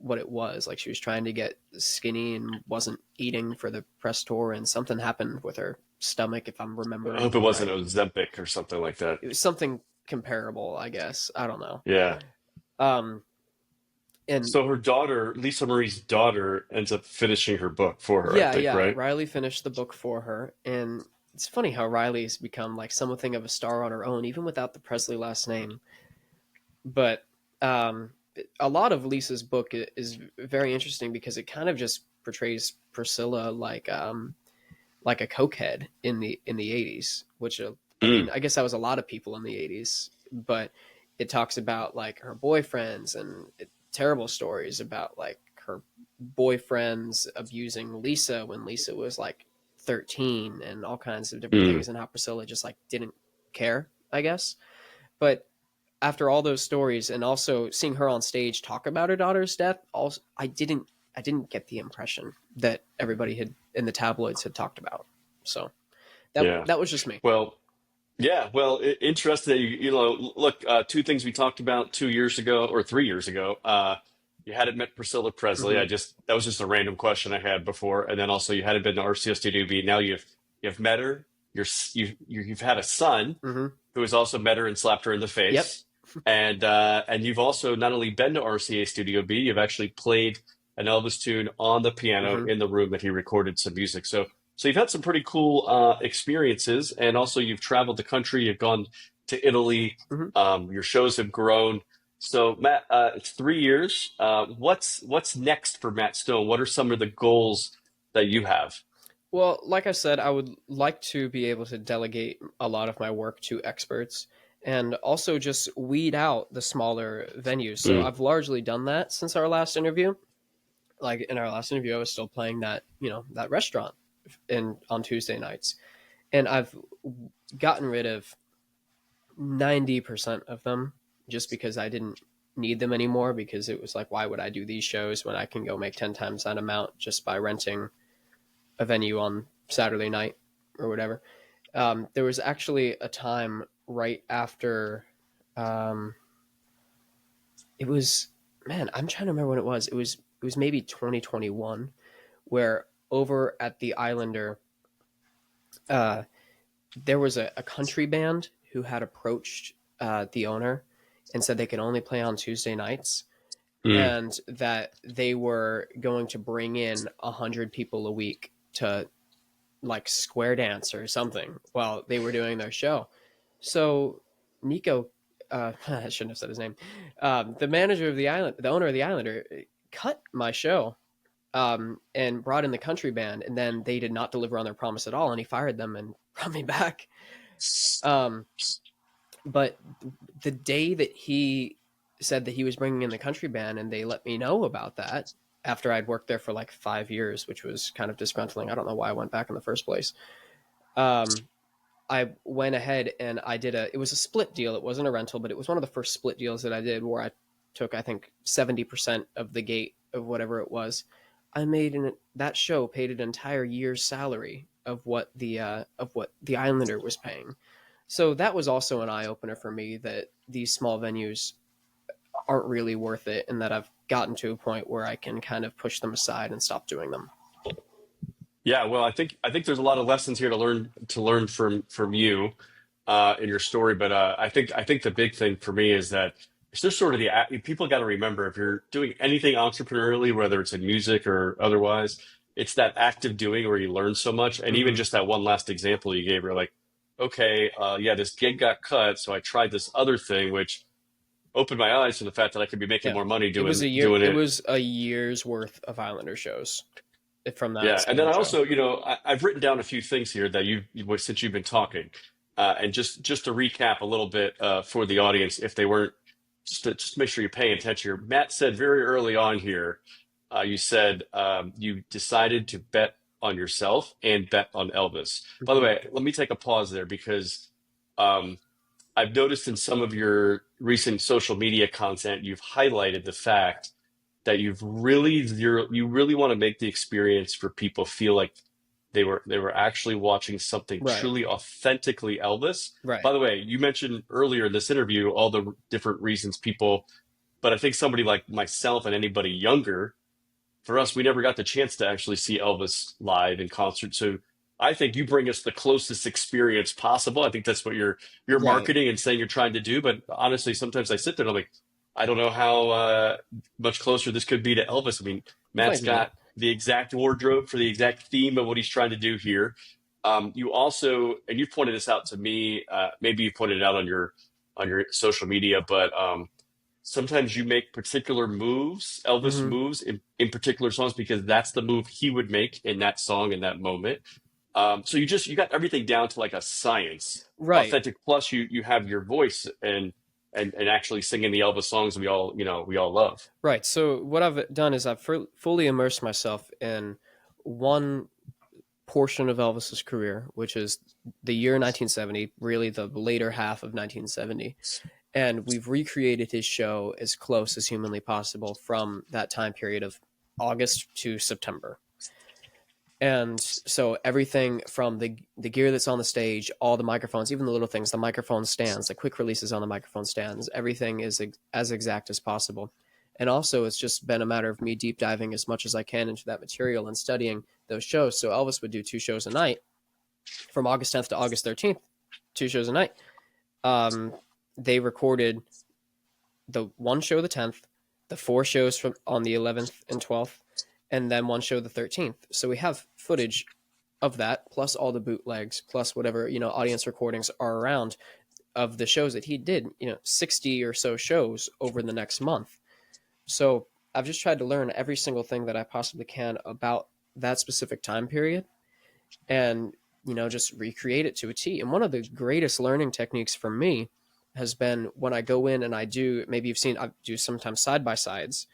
what it was. Like she was trying to get skinny and wasn't eating for the press tour, and something happened with her stomach, if I'm I hope remembering it wasn't right. Ozempic or something like that. It was something comparable, I guess. I don't know. Yeah. Um, and So her daughter, Lisa Marie's daughter, ends up finishing her book for her, I yeah, think, yeah, right? Riley finished the book for her, and it's funny how Riley's become like something of a star on her own, even without the Presley last name. But um, a lot of Lisa's book is very interesting because it kind of just portrays Priscilla like a cokehead in the 80s, which I mean, Mm. I guess that was a lot of people in the 80s, but it talks about like her boyfriends and terrible stories about like her boyfriends abusing Lisa when Lisa was like 13 and all kinds of different Mm. things, and how Priscilla just like didn't care, I guess. But after all those stories and also seeing her on stage talk about her daughter's death, also I didn't get the impression that everybody had in the tabloids had talked about. So Yeah. that was just me. Well, yeah. Well, interesting that you know, look, two things we talked about 2 years ago or 3 years ago. You hadn't met Priscilla Presley. Hmm. That was just a random question I had before. And then also you hadn't been to RCA Studio B. Now you've met her. You've had a son Hmm. who has also met her and slapped her in the Yep. face. And you've also not only been to RCA Studio B, you've actually played an Elvis tune on the piano Hmm. in the room that he recorded some music. So you've had some pretty cool experiences, and also you've traveled the country. You've gone to Italy. Hmm. Your shows have grown. So Matt, it's 3 years. What's next for Matt Stone? What are some of the goals that you have? Well, like I said, I would like to be able to delegate a lot of my work to experts and also just weed out the smaller venues. So Mm. I've largely done that since our last interview. Like in our last interview, I was still playing that, that restaurant in on Tuesday nights. And I've gotten rid of 90% of them just because I didn't need them anymore, because it was like, why would I do these shows when I can go make 10 times that amount just by renting a venue on Saturday night or whatever. There was actually a time right after, um, it was, man, I'm trying to remember when it was. It was maybe 2021, where over at the Islander, uh, there was a country band who had approached the owner and said they could only play on Tuesday nights, Mm. and that they were going to bring in 100 people a week to like square dance or something while they were doing their show. So Nico, I shouldn't have said his name. The manager of the island, the owner of the Islander, cut my show and brought in the country band, and then they did not deliver on their promise at all, and he fired them and brought me back. Um, but the day that he said that he was bringing in the country band, and they let me know about that after I'd worked there for like 5 years, which was kind of disgruntling. I don't know why I went back in the first place. Um, I went ahead and I did it was a split deal. It wasn't a rental, but it was one of the first split deals that I did, where I took, I think, 70% of the gate of whatever it was. I made that show paid an entire year's salary of what the Islander was paying. So that was also an eye opener for me, that these small venues aren't really worth it, and that I've gotten to a point where I can kind of push them aside and stop doing them. Yeah, well, I think there's a lot of lessons here to learn from you in your story. But I think the big thing for me is that it's just sort of people got to remember, if you're doing anything entrepreneurially, whether it's in music or otherwise, it's that active doing where you learn so much. And even Hmm. just that one last example you gave, where like, okay, yeah, this gig got cut, so I tried this other thing, which opened my eyes to the fact that I could be making Yeah, more money it was doing a year. doing It it. was a year's worth of Islander shows from that Yeah, and then same I show. also, I've written down a few things here that since you've been talking, and just to recap a little bit for the audience, if they weren't, just to make sure you're paying attention here. Matt said very early on here, you said you decided to bet on yourself and bet on Elvis. By the Hmm. way, let me take a pause there because um, I've noticed in some of your recent social media content, you've highlighted the fact that you really want to make the experience for people feel like they were actually watching something Right, truly authentically Elvis. right. By the way, you mentioned earlier in this interview all the different reasons people But I think somebody like myself and anybody younger, for us, we never got the chance to actually see Elvis live in concert. So I think you bring us the closest experience possible. I think that's what you're Right. marketing and saying you're trying to do. But honestly, sometimes I sit there and I'm like, I don't know how much closer this could be to Elvis. I mean, Well, Matt's thank you, man. got the exact wardrobe for the exact theme of what he's trying to do here. You also, and you've pointed this out to me. Maybe you pointed it out on your social media, but sometimes you make particular moves, Elvis Hmm. moves in particular songs because that's the move he would make in that song in that moment. So you got everything down to like a science, Right. authentic. Plus you have your voice and actually singing the Elvis songs we all love. Right. So what I've done is I've fully immersed myself in one portion of Elvis's career, which is the year 1970, really the later half of 1970. And we've recreated his show as close as humanly possible from that time period of August to September. And so everything from the gear that's on the stage, all the microphones, even the little things, the microphone stands, the quick releases on the microphone stands, everything is as exact as possible. And also, it's just been a matter of me deep diving as much as I can into that material and studying those shows. So Elvis would do 2 shows a night from August 10th to August 13th, 2 shows a night. They recorded the one show the 10th, the 4 shows from on the 11th and 12th, and then one show the 13th. So we have footage of that, plus all the bootlegs, plus whatever, audience recordings are around of the shows that he did, 60 or so shows over the next month. So I've just tried to learn every single thing that I possibly can about that specific time period and, just recreate it to a T. And one of the greatest learning techniques for me has been when I go in and I do, maybe you've seen, I do sometimes side by sides.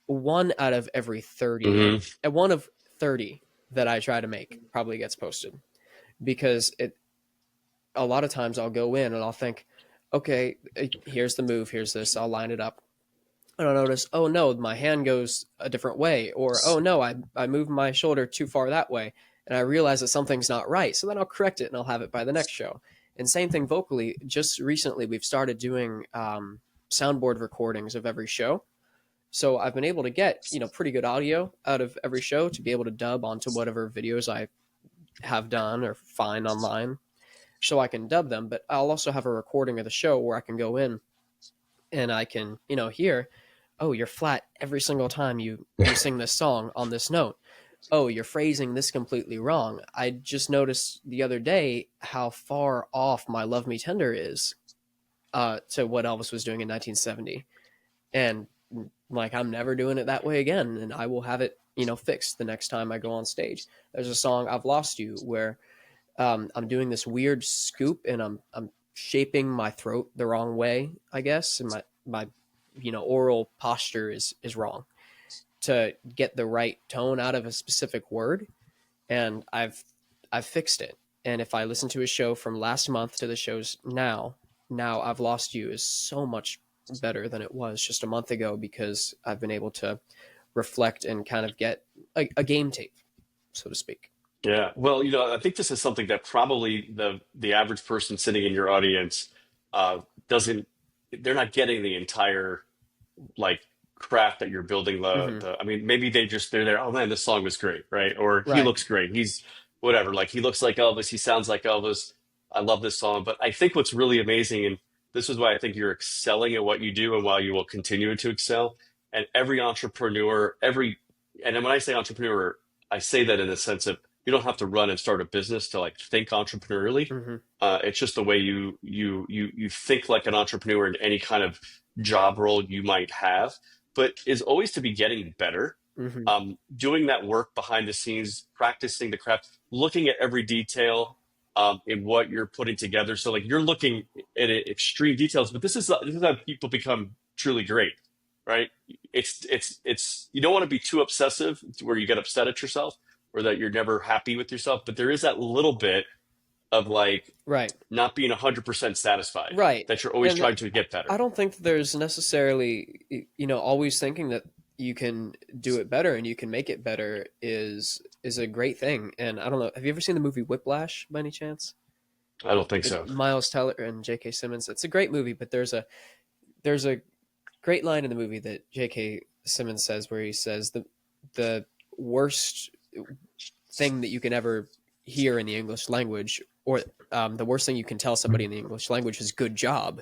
One out of every 30, Hmm. and one of 30 that I try to make probably gets posted because a lot of times I'll go in and I'll think, okay, here's the move, here's this, I'll line it up. And I'll notice, oh no, my hand goes a different way, or oh no, I moved my shoulder too far that way, and I realize that something's not right. So then I'll correct it and I'll have it by the next show. And same thing vocally. Just recently, we've started doing soundboard recordings of every show. So I've been able to get pretty good audio out of every show to be able to dub onto whatever videos I have done or find online, so I can dub them. But I'll also have a recording of the show where I can go in and I can hear, oh, you're flat every single time you sing this song on this note. Oh, you're phrasing this completely wrong. I just noticed the other day how far off my Love Me Tender is to what Elvis was doing in 1970. And like, I'm never doing it that way again. And I will have it, fixed the next time I go on stage. There's a song, I've Lost You, where I'm doing this weird scoop and I'm shaping my throat the wrong way, I guess. And my oral posture is wrong to get the right tone out of a specific word. And I've fixed it. And if I listen to a show from last month to the shows now I've Lost You is so much better than it was just a month ago because I've been able to reflect and kind of get a game tape, so to speak. Yeah. Well, I think this is something that probably the average person sitting in your audience doesn't. They're not getting the entire like craft that you're building Hmm. I mean, maybe they're there, oh man, this song was great, right? Or he Right. looks great, he's whatever, like he looks like Elvis, he sounds like Elvis, I love this song. But I think what's really amazing, and this is why I think you're excelling at what you do and why you will continue to excel, and every entrepreneur, and when I say entrepreneur, I say that in the sense of you don't have to run and start a business to like think entrepreneurially. Hmm. It's just the way you think like an entrepreneur in any kind of job role you might have, but is always to be getting better, Hmm. doing that work behind the scenes, practicing the craft, looking at every detail in what you're putting together. So like you're looking at extreme details, but this is how people become truly great, right? It's you don't want to be too obsessive where you get upset at yourself or that you're never happy with yourself, but there is that little bit of like Right. not being 100% satisfied, Right. that you're always And trying to get better. I don't think there's necessarily, always thinking that you can do it better and you can make it better is a great thing. And I don't know, have you ever seen the movie Whiplash by any chance? I don't think With so. Miles Teller and J.K. Simmons. It's a great movie, but there's a great line in the movie that J.K. Simmons says, where he says the worst thing that you can ever hear in the English language, or the worst thing you can tell somebody in the English language is "good job,"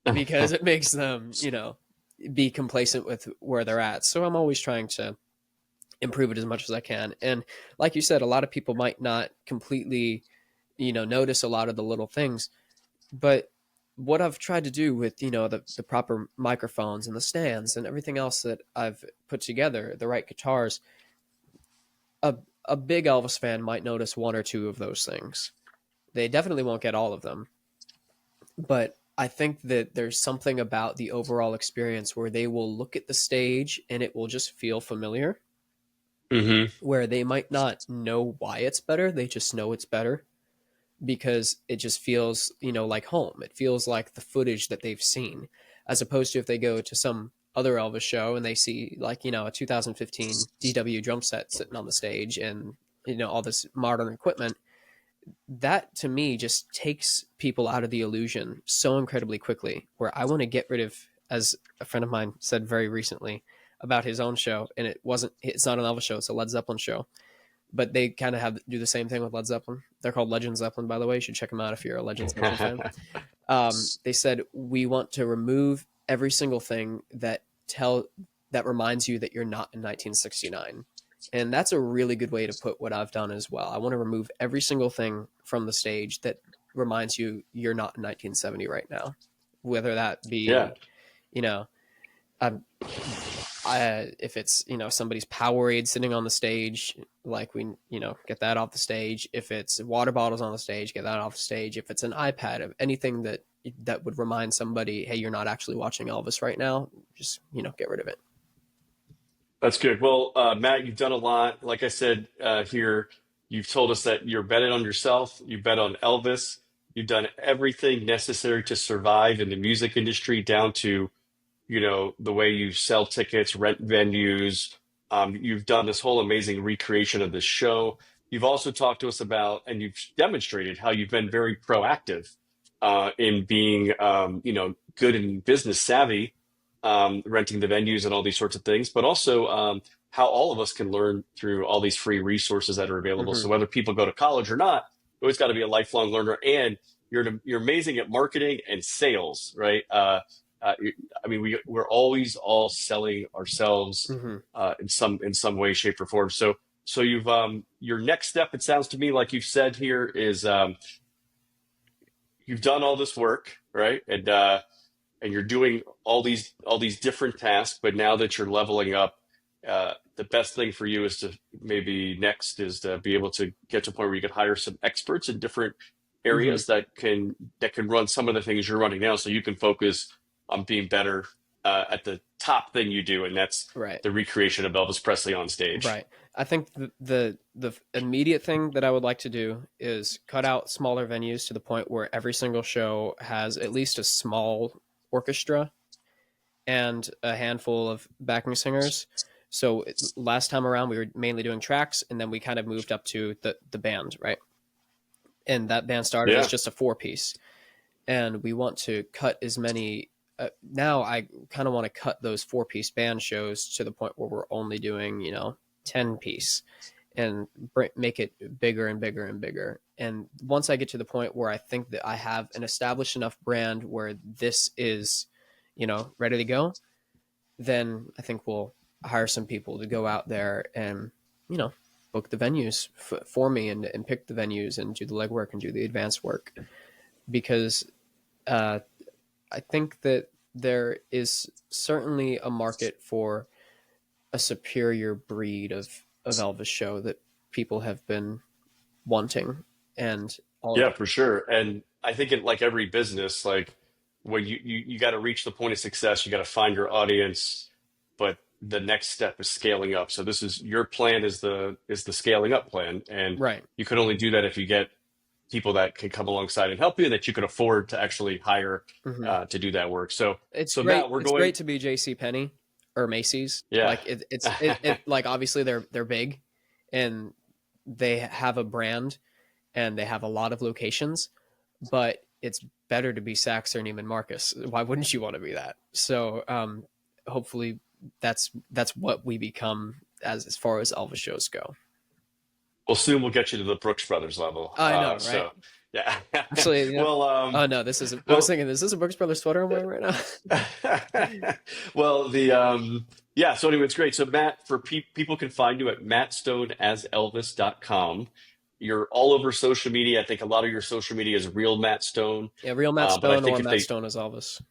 because it makes them, be complacent with where they're at. So I'm always trying to improve it as much as I can. And like you said, a lot of people might not completely, notice a lot of the little things, but what I've tried to do with, the proper microphones and the stands and everything else that I've put together, the right guitars, a big Elvis fan might notice one or two of those things. They definitely won't get all of them, but I think that there's something about the overall experience where they will look at the stage and it will just feel familiar, where they might not know why it's better. They just know it's better because it just feels, like home. It feels like the footage that they've seen, as opposed to if they go to some other Elvis show and they see like, a 2015 DW drum set sitting on the stage and, all this modern equipment. That to me just takes people out of the illusion so incredibly quickly, where I want to get rid of, as a friend of mine said very recently about his own show, and it's not an Elvis show, it's a Led Zeppelin show, but they kind of do the same thing with Led Zeppelin. They're called Legend Zeppelin, by the way. You should check them out if you're a Legend Zeppelin fan. They said, we want to remove every single thing that reminds you that you're not in 1969. And that's a really good way to put what I've done as well. I want to remove every single thing from the stage that reminds you you're not in 1970 right now, whether that be, if it's, somebody's Powerade sitting on the stage, like we, get that off the stage. If it's water bottles on the stage, get that off the stage. If it's an iPad, of anything that would remind somebody, hey, you're not actually watching Elvis right now, just, get rid of it. That's good. Well, Matt, you've done a lot. Like I said here, you've told us that you're betting on yourself. You bet on Elvis. You've done everything necessary to survive in the music industry, down to, the way you sell tickets, rent venues. You've done this whole amazing recreation of this show. You've also talked to us about, and you've demonstrated how you've been very proactive in being, good and business savvy, renting the venues and all these sorts of things, but also how all of us can learn through all these free resources that are available. So whether people go to college or not, you always got to be a lifelong learner, and you're amazing at marketing and sales, right? We're always all selling ourselves in some way, shape, or form. So you've your next step, it sounds to me like you've said here, is you've done all this work, right? And you're doing all these different tasks, but now that you're leveling up, the best thing for you is to be able to get to a point where you can hire some experts in different areas that can run some of the things you're running now, so you can focus on being better at the top thing you do, and that's the recreation of Elvis Presley on stage. Right. I think the immediate thing that I would like to do is cut out smaller venues to the point where every single show has at least a small orchestra and a handful of backing singers. So last time around, we were mainly doing tracks, and then we kind of moved up to the band, right? And that band started as just a 4-piece. And we want to cut as many. Now I kind of want to cut those 4-piece band shows to the point where we're only doing, 10-piece, and make it bigger and bigger and bigger. And once I get to the point where I think that I have an established enough brand where this is, ready to go, then I think we'll hire some people to go out there and, book the venues for me and pick the venues and do the legwork and do the advanced work. Because I think that there is certainly a market for a superior breed of Elvis show that people have been wanting. And for sure. And I think like every business, like when you got to reach the point of success, you got to find your audience, but the next step is scaling up. So this is your plan, is the scaling up plan. And you can only do that if you get people that can come alongside and help you, and that you can afford to actually hire to do that work. So it's great. Matt, it's great to be J.C. Penney or Macy's. Yeah. Like it's like, obviously they're big and they have a brand and they have a lot of locations, but it's better to be Sax or Neiman Marcus. Why wouldn't you want to be that? So hopefully that's what we become as far as Elvis shows go. Well, soon we'll get you to the Brooks Brothers level. I know, right? So yeah. Actually, Well, oh no, this isn't. I was well, thinking, is this a Brooks Brothers sweater I'm wearing right now? well, yeah. So anyway, it's great. So Matt, for people can find you at mattstoneaselvis.com. You're all over social media. I think a lot of your social media is real Matt Stone. Yeah, real Matt But I Stone think or if Matt they, Stone as Elvis.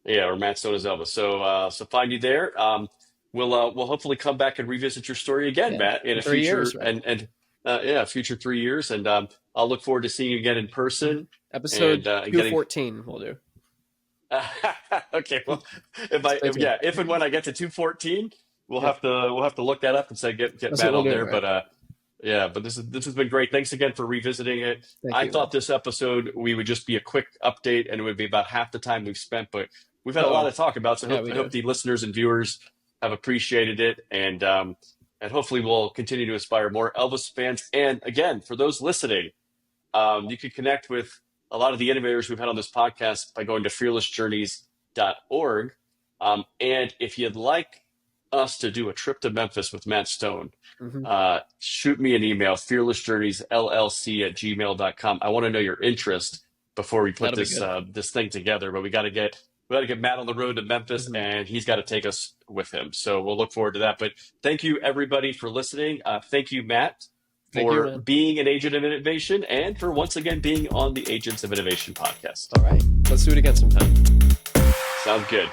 yeah, or Matt Stone as Elvis. So find you there. We'll hopefully come back and revisit your story again, Yeah, Matt, in in a 3 future years, right? future 3 years. And I'll look forward to seeing you again in person. Episode And getting 214 we'll do. okay. Well, Stay tuned. if and when I get to 214, we'll Yep. have to look that up and say get That's Matt what we'll on do, there. right? But yeah, but this has been great. Thanks again for revisiting it. Thank I you, man. thought this episode we would just be a quick update and it would be about half the time we've spent, but we've had a lot Oh, to talk about. So yeah, we I hope did. the listeners and viewers have appreciated it, and hopefully we'll continue to inspire more Elvis fans. And again, for those listening, you can connect with a lot of the innovators we've had on this podcast by going to fearlessjourneys.org. And if you'd like us to do a trip to Memphis with Matt Stone, Hmm. shoot me an email, fearlessjourneysllc@gmail.com. I want to know your interest before we put That'll be this good. this thing together. But we got to get Matt on the road to Memphis, Hmm. and he's got to take us with him. So we'll look forward to that. But thank you everybody for listening. Thank you, Matt, Thank you, for man. being an agent of innovation and for once again being on the Agents of Innovation podcast. All right, let's do it again sometime. Sounds good.